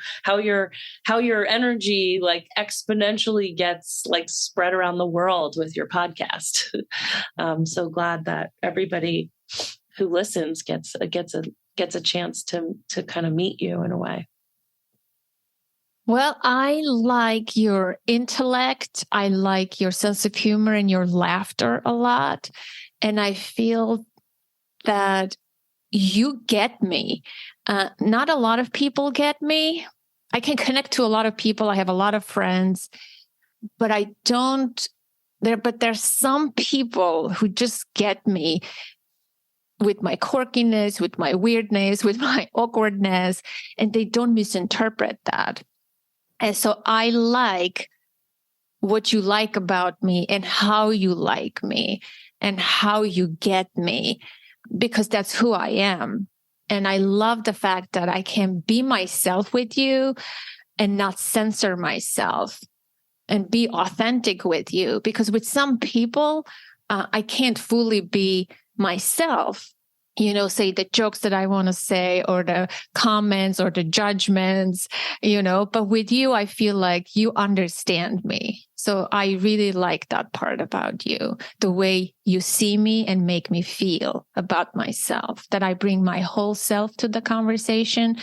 energy like exponentially gets like spread around the world with your podcast. I'm so glad that everybody who listens gets a chance to kind of meet you in a way. Well, I like your intellect. I like your sense of humor and your laughter a lot. And I feel that you get me. Not a lot of people get me. I can connect to a lot of people. I have a lot of friends, but I don't. But there's some people who just get me with my quirkiness, with my weirdness, with my awkwardness, and they don't misinterpret that. And so I like what you like about me and how you like me and how you get me, because that's who I am. And I love the fact that I can be myself with you and not censor myself and be authentic with you. Because with some people, I can't fully be myself, say the jokes that I want to say or the comments or the judgments, but with you, I feel like you understand me. So I really like that part about you, the way you see me and make me feel about myself, that I bring my whole self to the conversation.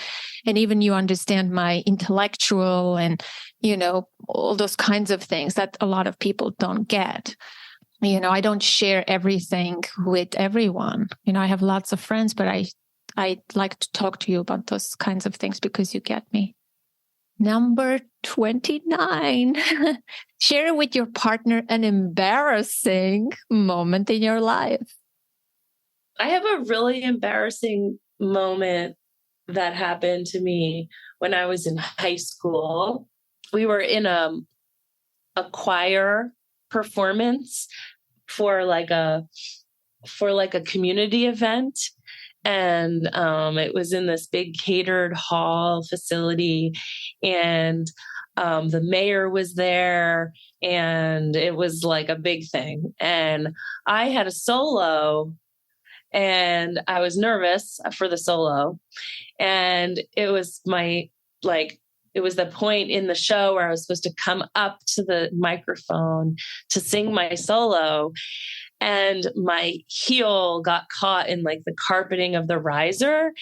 And even you understand my intellectual and, all those kinds of things that a lot of people don't get. I don't share everything with everyone. I have lots of friends, but I like to talk to you about those kinds of things because you get me. Number 29. Share with your partner an embarrassing moment in your life. I have a really embarrassing moment that happened to me when I was in high school. We were in a choir performance for like a community event, and it was in this big catered hall facility, and the mayor was there, and it was like a big thing, and I had a solo, and I was nervous for the solo, and it was it was the point in the show where I was supposed to come up to the microphone to sing my solo. And my heel got caught in like the carpeting of the riser.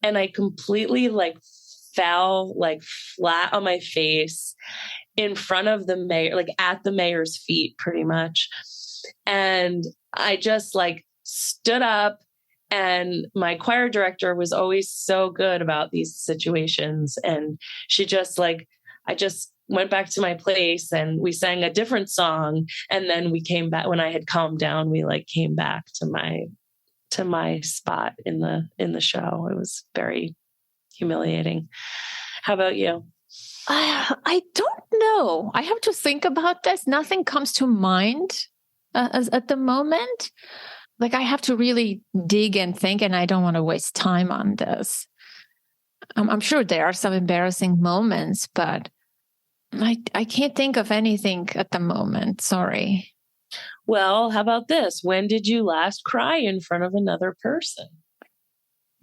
And I completely fell flat on my face in front of the mayor, at the mayor's feet pretty much. And I just stood up. And my choir director was always so good about these situations. And she just I just went back to my place and we sang a different song. And then we came back when I had calmed down, we came back to my spot in the show. It was very humiliating. How about you? I don't know. I have to think about this. Nothing comes to mind at the moment. I have to really dig and think, and I don't want to waste time on this. I'm sure there are some embarrassing moments, but I can't think of anything at the moment. Sorry. Well, how about this? When did you last cry in front of another person?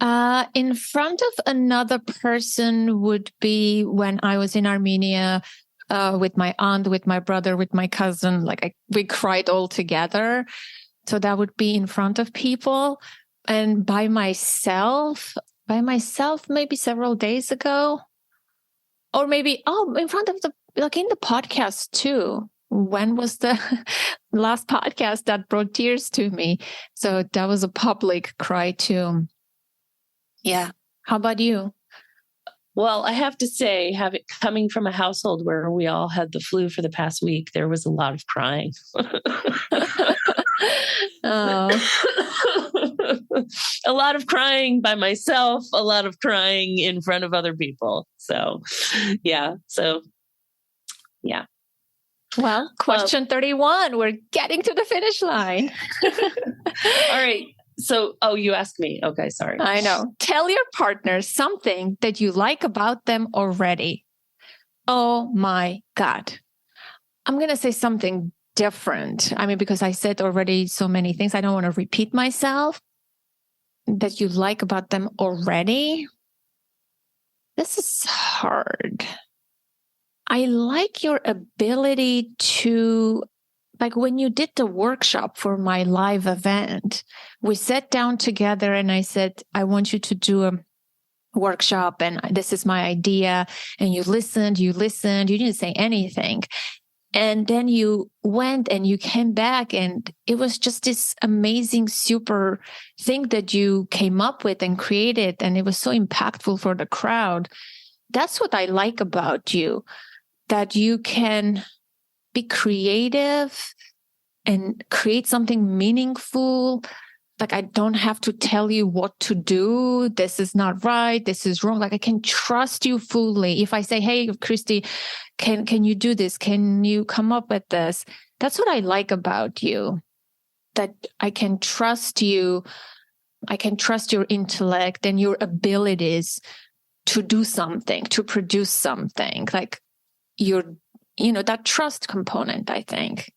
In front of another person would be when I was in Armenia with my aunt, with my brother, with my cousin. Like we cried all together. So that would be in front of people. And by myself, maybe several days ago, or maybe, in front of in the podcast too. When was the last podcast that brought tears to me? So that was a public cry too. Yeah. How about you? Well, I have to say, coming from a household where we all had the flu for the past week, there was a lot of crying. A lot of crying by myself, a lot of crying in front of other people. So, yeah. Well, question 31. We're getting to the finish line. All right. So, you asked me. Okay, sorry. I know. Tell your partner something that you like about them already. Oh my God. I'm going to say something different. I mean, because I said already so many things, I don't want to repeat myself. That you like about them already. This is hard. I like your ability to, like when you did the workshop for my live event, we sat down together and I said, I want you to do a workshop and this is my idea. And you listened, you didn't say anything. And then you went and you came back and it was just this amazing, super thing that you came up with and created. And it was so impactful for the crowd. That's what I like about you, that you can be creative and create something meaningful. Like I don't have to tell you what to do. This is not right. This is wrong. Like I can trust you fully. If I say, hey, Christy, can you do this? Can you come up with this? That's what I like about you, that I can trust you. I can trust your intellect and your abilities to do something, to produce something. Like that trust component, I think.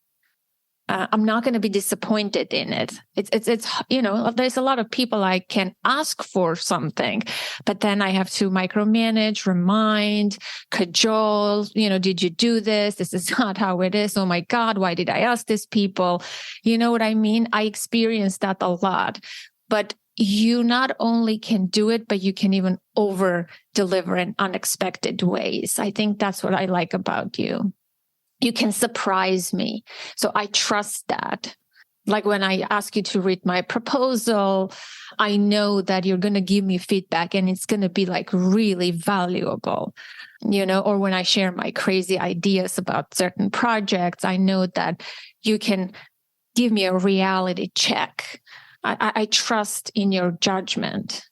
I'm not going to be disappointed in it. It's there's a lot of people I can ask for something, but then I have to micromanage, remind, cajole, did you do this? This is not how it is. Oh my God, why did I ask these people? You know what I mean? I experienced that a lot, but you not only can do it, but you can even over deliver in unexpected ways. I think that's what I like about you. You can surprise me. So I trust that. Like when I ask you to read my proposal, I know that you're going to give me feedback and it's going to be like really valuable, or when I share my crazy ideas about certain projects, I know that you can give me a reality check. I trust in your judgment.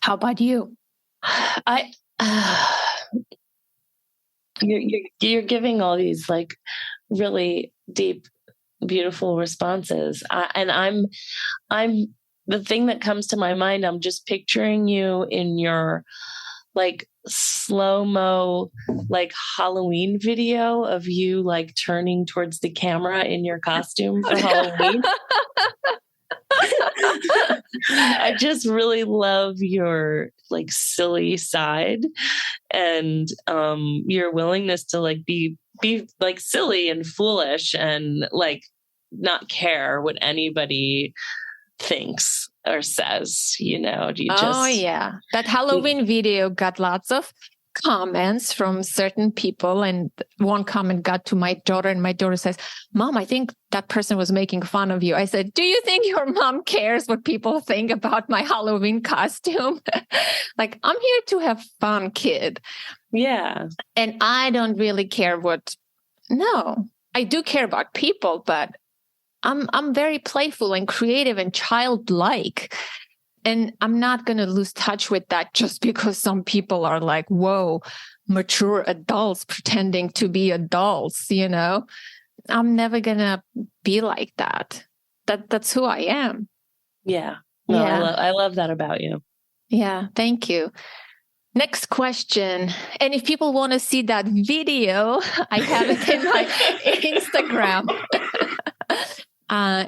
How about you? You're giving all these like really deep, beautiful responses, and I'm the thing that comes to my mind. I'm just picturing you in your like slow-mo like Halloween video of you like turning towards the camera in your costume for Halloween. I just really love your like silly side and your willingness to like be like silly and foolish and like not care what anybody thinks or says, Yeah. That Halloween video got lots of comments from certain people, and one comment got to my daughter, and my daughter says, Mom, I think that person was making fun of you. I said, do you think your mom cares what people think about my Halloween costume? Like, I'm here to have fun, kid. Yeah. And I don't really care no, I do care about people, but I'm very playful and creative and childlike. And I'm not going to lose touch with that just because some people are like, whoa, mature adults pretending to be adults, I'm never going to be like that. That's who I am. Yeah. No, yeah. I love that about you. Yeah. Thank you. Next question. And if people want to see that video, I have it in my Instagram.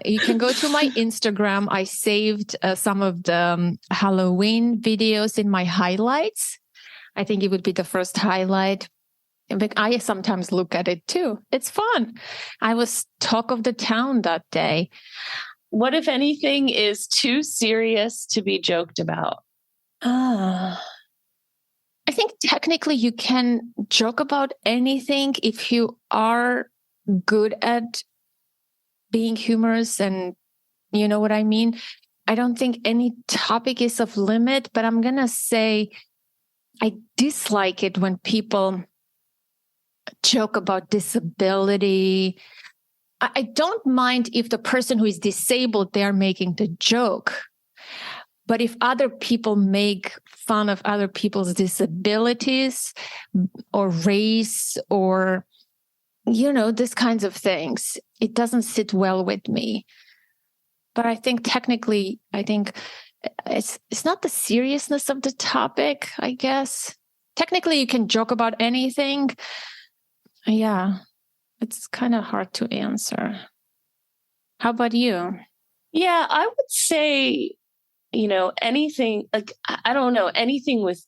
You can go to my Instagram. I saved some of the Halloween videos in my highlights. I think it would be the first highlight. I sometimes look at it too. It's fun. I was talk of the town that day. What, if anything, is too serious to be joked about? I think technically you can joke about anything if you are good at being humorous, and you know what I mean? I don't think any topic is off limit, but I'm going to say I dislike it when people joke about disability. I don't mind if the person who is disabled, they're making the joke. But if other people make fun of other people's disabilities or race or, these kinds of things, it doesn't sit well with me. But I think technically, it's not the seriousness of the topic, I guess. Technically, you can joke about anything. Yeah, it's kind of hard to answer. How about you? Yeah, I would say, anything, like, I don't know, anything with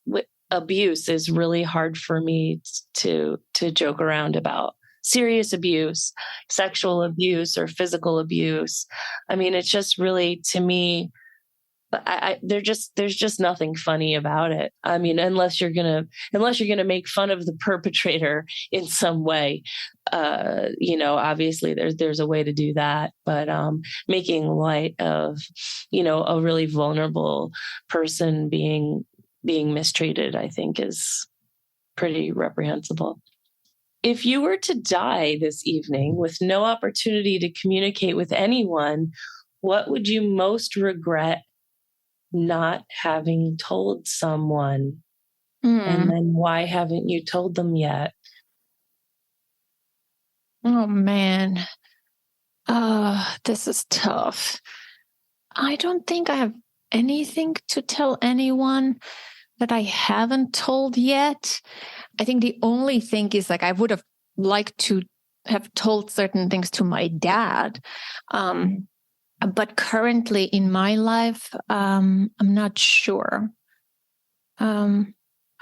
abuse is really hard for me to joke around about. Serious abuse, sexual abuse, or physical abuse. I mean, it's just really, to me, there's just nothing funny about it. I mean, unless you're gonna make fun of the perpetrator in some way, obviously there's a way to do that. But making light of, a really vulnerable person being mistreated, I think is pretty reprehensible. If you were to die this evening with no opportunity to communicate with anyone, what would you most regret not having told someone? And then why haven't you told them yet? Oh, man. This is tough. I don't think I have anything to tell anyone that I haven't told yet. I think the only thing is, like, I would have liked to have told certain things to my dad. But currently in my life, I'm not sure. How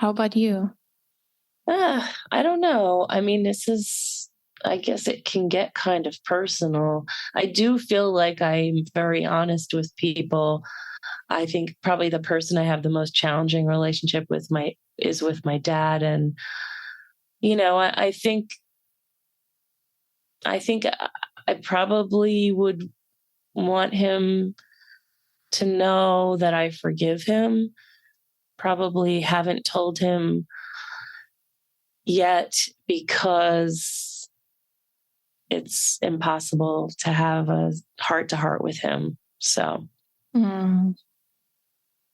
about you? I don't know. I mean, I guess it can get kind of personal. I do feel like I'm very honest with people. I think probably the person I have the most challenging relationship with is with my dad. And, I think I probably would want him to know that I forgive him. Probably haven't told him yet because it's impossible to have a heart-to-heart with him. So.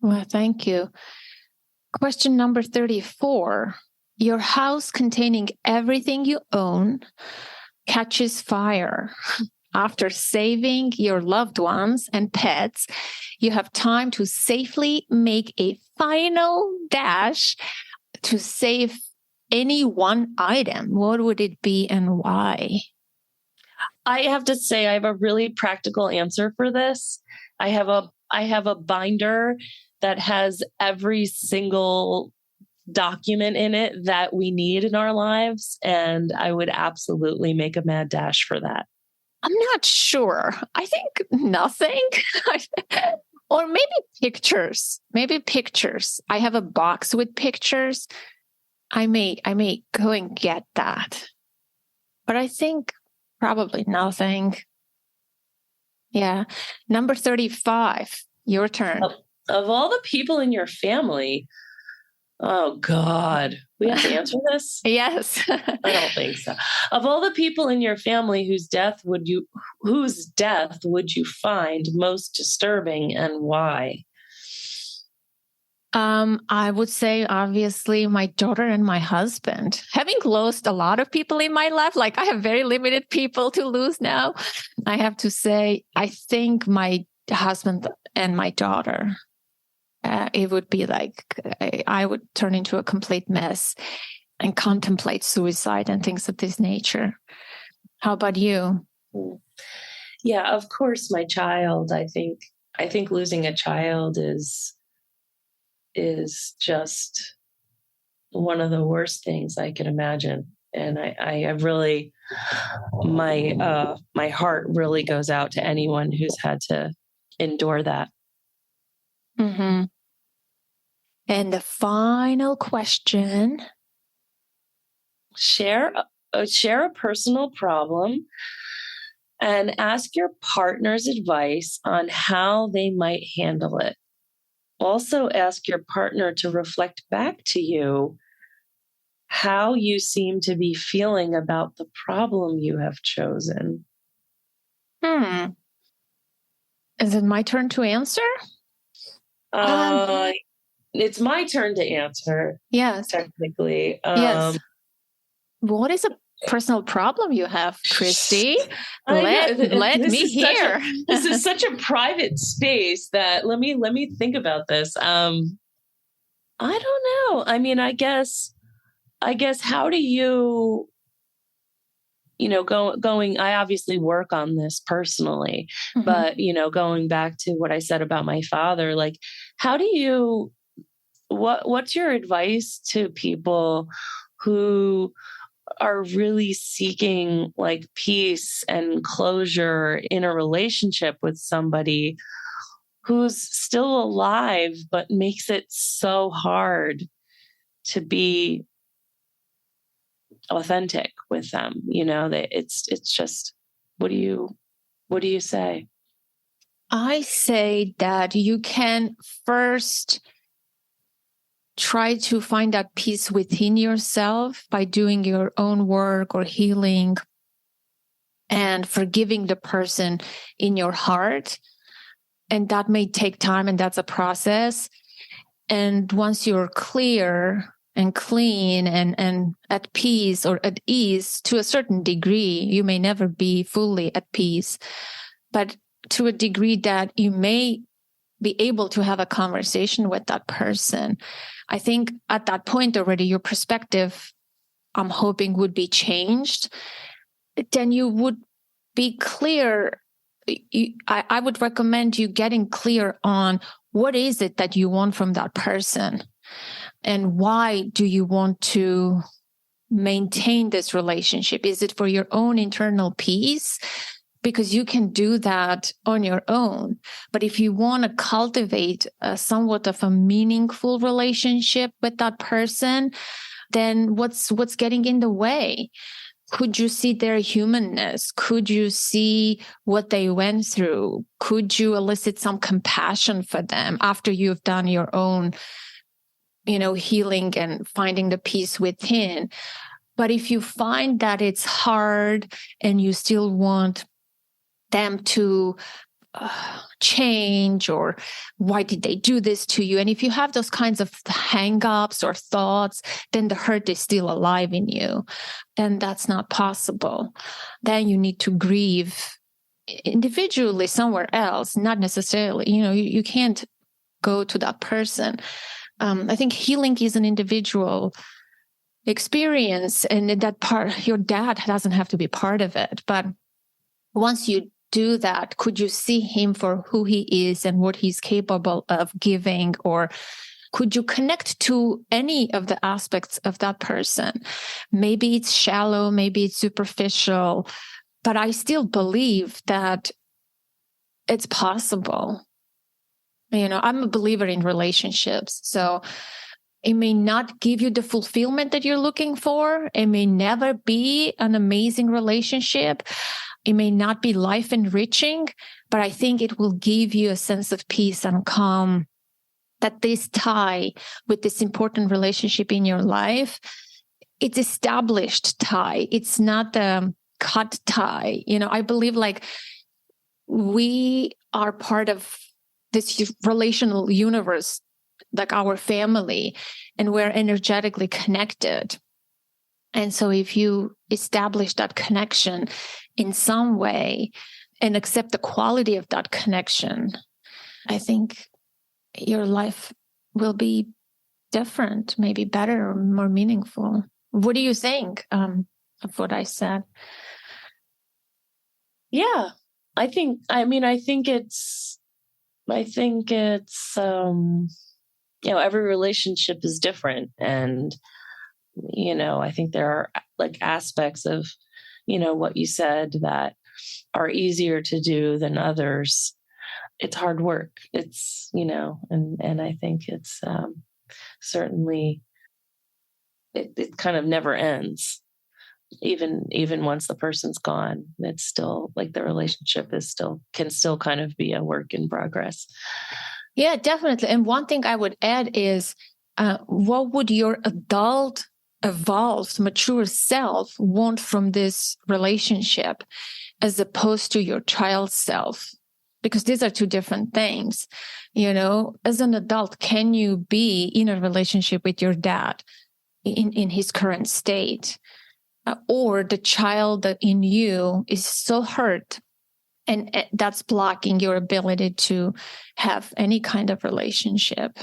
Well, thank you. Question number 34. Your house containing everything you own catches fire. After saving your loved ones and pets, you have time to safely make a final dash to save any one item. What would it be and why? I have to say, I have a really practical answer for this. I have a binder that has every single document in it that we need in our lives, and I would absolutely make a mad dash for that. I'm not sure. I think nothing. Or maybe pictures. Maybe pictures. I have a box with pictures. I may go and get that. But I think probably nothing. Yeah. Number 35. Your turn. Of all the people in your family, oh God, we have to answer this? Yes. I don't think so. Of all the people in your family, whose death would you find most disturbing, and why? I would say obviously my daughter and my husband. Having lost a lot of people in my life, like I have very limited people to lose now. I have to say, I think my husband and my daughter. It would be like I would turn into a complete mess and contemplate suicide and things of this nature. How about you? Yeah, of course, my child. I think losing a child is just one of the worst things I could imagine. And I really, my heart really goes out to anyone who's had to endure that. Mm-hmm. And the final question. Share a personal problem and ask your partner's advice on how they might handle it. Also, ask your partner to reflect back to you how you seem to be feeling about the problem you have chosen. Is it my turn to answer? It's my turn to answer. Yes. Technically. Yes. What is a personal problem you have, Christy? Let me hear. This is such a private space that let me think about this. I don't know. I mean, I guess how do you going, I obviously work on this personally, mm-hmm. but going back to what I said about my father, like, how do you, what's your advice to people who are really seeking like peace and closure in a relationship with somebody who's still alive, but makes it so hard to be authentic with them? It's just, what do you say? I say that you can first try to find that peace within yourself by doing your own work or healing and forgiving the person in your heart. And that may take time, and that's a process. And once you're clear and clean and at peace or at ease to a certain degree, you may never be fully at peace, but to a degree that you may be able to have a conversation with that person. I think at that point already, your perspective, I'm hoping, would be changed. Then you would be clear. I would recommend you getting clear on what is it that you want from that person and why do you want to maintain this relationship? Is it for your own internal peace? Because you can do that on your own. But if you want to cultivate somewhat of a meaningful relationship with that person, then what's getting in the way? Could you see their humanness? Could you see what they went through? Could you elicit some compassion for them after you've done your own, healing and finding the peace within? But if you find that it's hard and you still want them to change, or why did they do this to you? And if you have those kinds of hang-ups or thoughts, then the hurt is still alive in you. And that's not possible. Then you need to grieve individually somewhere else, not necessarily, you can't go to that person. I think healing is an individual experience, and that part, your dad doesn't have to be part of it. But once you do that, could you see him for who he is and what he's capable of giving? Or could you connect to any of the aspects of that person? Maybe it's shallow, maybe it's superficial, but I still believe that it's possible. I'm a believer in relationships. So it may not give you the fulfillment that you're looking for. It may never be an amazing relationship. It may not be life enriching, but I think it will give you a sense of peace and calm that this tie with this important relationship in your life, it's established tie. It's not a cut tie. I believe like we are part of this relational universe, like our family, and we're energetically connected. And so if you establish that connection in some way and accept the quality of that connection, I think your life will be different, maybe better or more meaningful. What do you think of what I said? Yeah, I think it's every relationship is different, and I think there are like aspects of, what you said that are easier to do than others. It's hard work. It's, and I think it's certainly, it kind of never ends. Even once the person's gone, it's still like the relationship can still kind of be a work in progress. Yeah, definitely. And one thing I would add is, what would your adult, evolved, mature self want from this relationship as opposed to your child self? Because these are two different things. As an adult, can you be in a relationship with your dad in his current state? Or the child that in you is so hurt and that's blocking your ability to have any kind of relationship.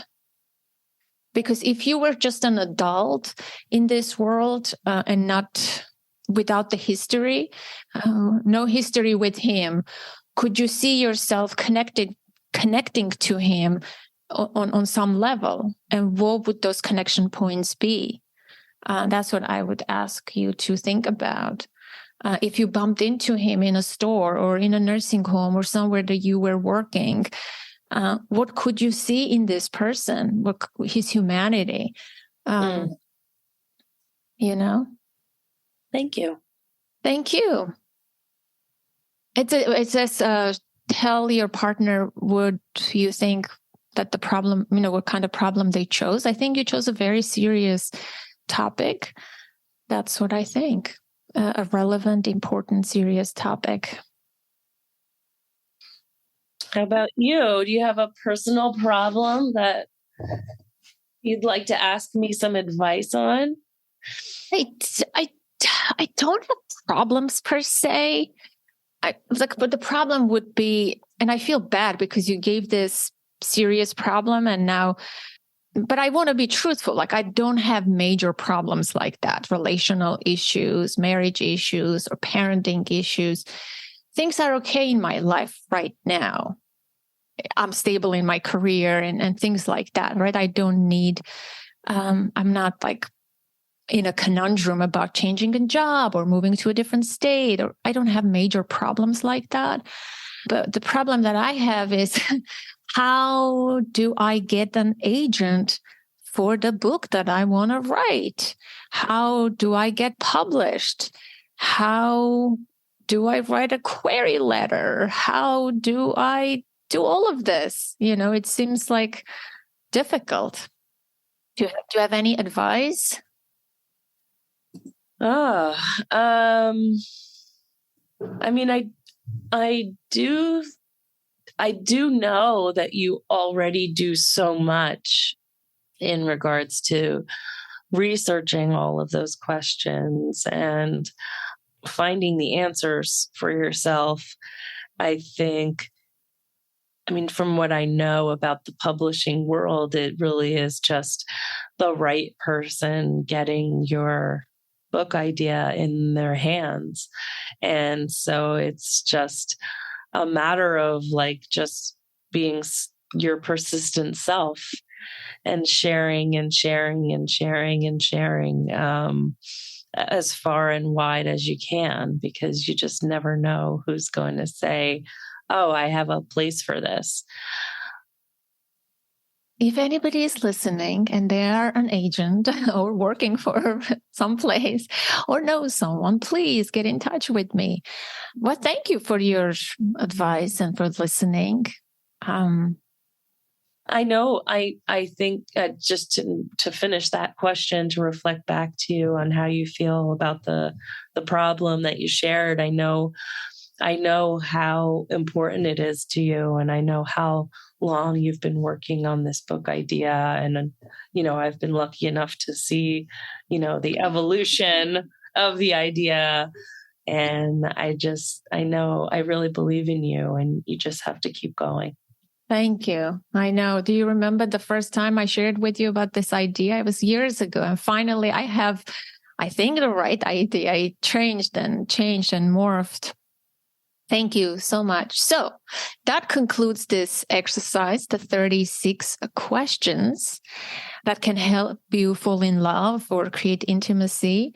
Because if you were just an adult in this world and not without the history, no history with him, could you see yourself connecting to him on some level? And what would those connection points be? That's what I would ask you to think about. If you bumped into him in a store or in a nursing home or somewhere that you were working, what could you see in this person? What his humanity? Thank you. Thank you. It says, tell your partner what you think that the problem, what kind of problem they chose. I think you chose a very serious topic. That's what I think. A relevant, important, serious topic. How about you? Do you have a personal problem that you'd like to ask me some advice on? I don't have problems per se. But the problem would be, and I feel bad because you gave this serious problem and now, but I want to be truthful. Like, I don't have major problems like that. Relational issues, marriage issues, or parenting issues. Things are okay in my life right now. I'm stable in my career and things like that, right? I don't need, I'm not like in a conundrum about changing a job or moving to a different state, or I don't have major problems like that. But the problem that I have is how do I get an agent for the book that I want to write? How do I get published? How do I write a query letter? How do I do all of this? It seems like difficult. Do you have any advice? I mean, I do know that you already do so much in regards to researching all of those questions and finding the answers for yourself. I think, from what I know about the publishing world, it really is just the right person getting your book idea in their hands. And so it's just a matter of like just being your persistent self and sharing and sharing and sharing and sharing as far and wide as you can, because you just never know who's going to say, oh, I have a place for this. If anybody is listening and they are an agent or working for some place or knows someone, please get in touch with me. Well, thank you for your advice and for listening. I know, I think just to finish that question, to reflect back to you on how you feel about the problem that you shared. I know how important it is to you, and I know how long you've been working on this book idea. And, I've been lucky enough to see, the evolution of the idea. And I know I really believe in you, and you just have to keep going. Thank you. I know. Do you remember the first time I shared with you about this idea? It was years ago. And finally, I have, I think, the right idea. It changed and morphed. Thank you so much. So that concludes this exercise, the 36 questions that can help you fall in love or create intimacy.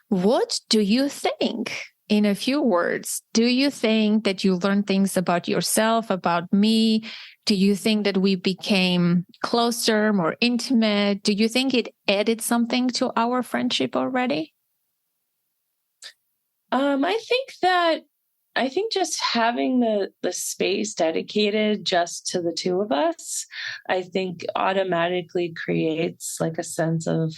What do you think? In a few words, do you think that you learned things about yourself, about me? Do you think that we became closer, more intimate? Do you think it added something to our friendship already? I think just having the space dedicated just to the two of us, I think automatically creates like a sense of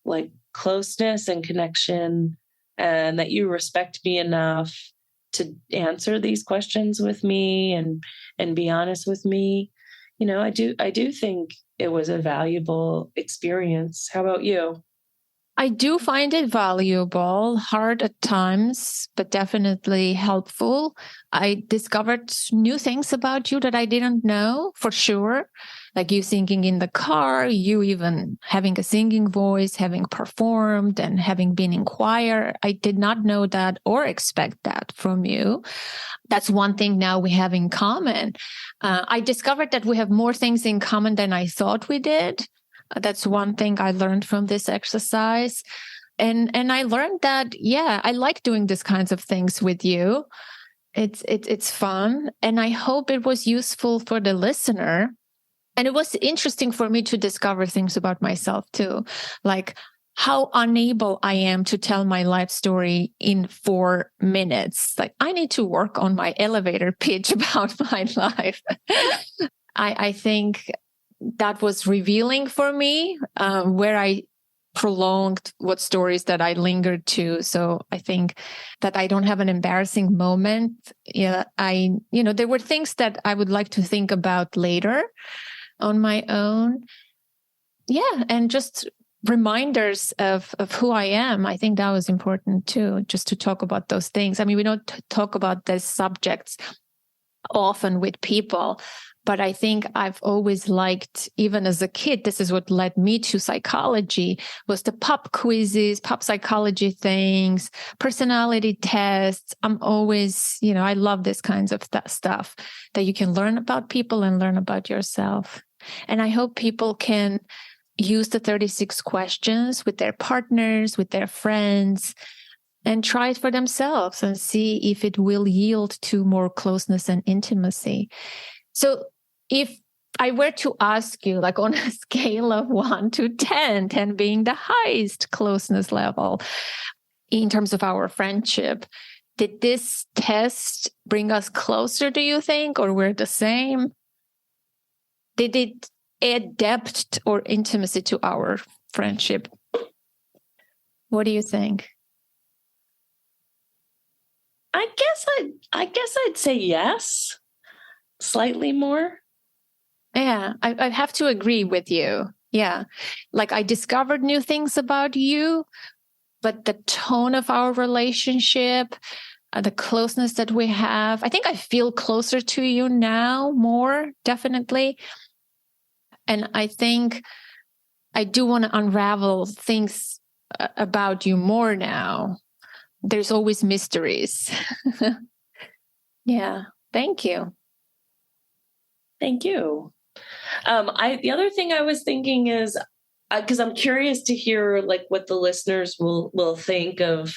like closeness and connection, and that you respect me enough to answer these questions with me and be honest with me. I do think it was a valuable experience. How about you? I do find it valuable, hard at times, but definitely helpful. I discovered new things about you that I didn't know for sure. Like you singing in the car, you even having a singing voice, having performed and having been in choir. I did not know that or expect that from you. That's one thing now we have in common. I discovered that we have more things in common than I thought we did. That's one thing I learned from this exercise. And I learned that, yeah, I like doing these kinds of things with you. It's fun. And I hope it was useful for the listener. And it was interesting for me to discover things about myself too, like how unable I am to tell my life story in 4 minutes. Like I need to work on my elevator pitch about my life. I think that was revealing for me, where I prolonged what stories that I lingered to. So I think that I don't have an embarrassing moment. Yeah, there were things that I would like to think about later on my own. Yeah, and just reminders of who I am. I think that was important too, just to talk about those things. I mean, we don't talk about these subjects often with people, but I think I've always liked, even as a kid, this is what led me to psychology, was the pop quizzes, pop psychology things, personality tests. I'm always, I love this kinds of stuff that you can learn about people and learn about yourself. And I hope people can use the 36 questions with their partners, with their friends, and try it for themselves and see if it will yield to more closeness and intimacy. So if I were to ask you, like on a scale of 1 to 10, 10 being the highest closeness level in terms of our friendship, did this test bring us closer, do you think, or we're the same? Did it add depth or intimacy to our friendship? What do you think? I guess I'd say yes, slightly more. Yeah, I have to agree with you. Yeah, like I discovered new things about you, but the tone of our relationship, the closeness that we have, I think I feel closer to you now, more definitely. And I think I do want to unravel things about you more now. There's always mysteries. Yeah. Thank you. Thank you. The other thing I was thinking is, because I'm curious to hear like what the listeners will think of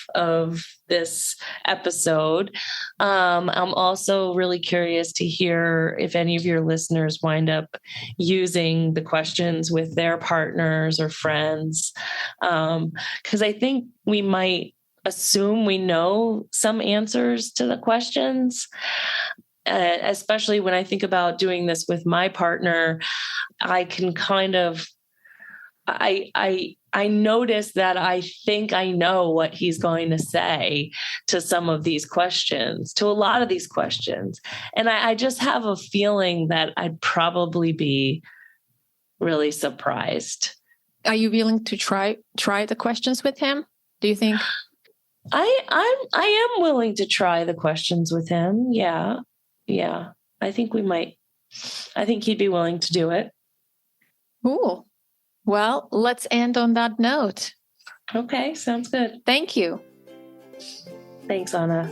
this episode. I'm also really curious to hear if any of your listeners wind up using the questions with their partners or friends, because I think we might assume we know some answers to the questions. Especially when I think about doing this with my partner, I can kind of, I notice that I think I know what he's going to say to some of these questions, to a lot of these questions. And I just have a feeling that I'd probably be really surprised. Are you willing to try the questions with him? Do you think? I am willing to try the questions with him. Yeah. Yeah. I think he'd be willing to do it. Cool. Well, let's end on that note. Okay, sounds good. Thank you. Thanks, Anna.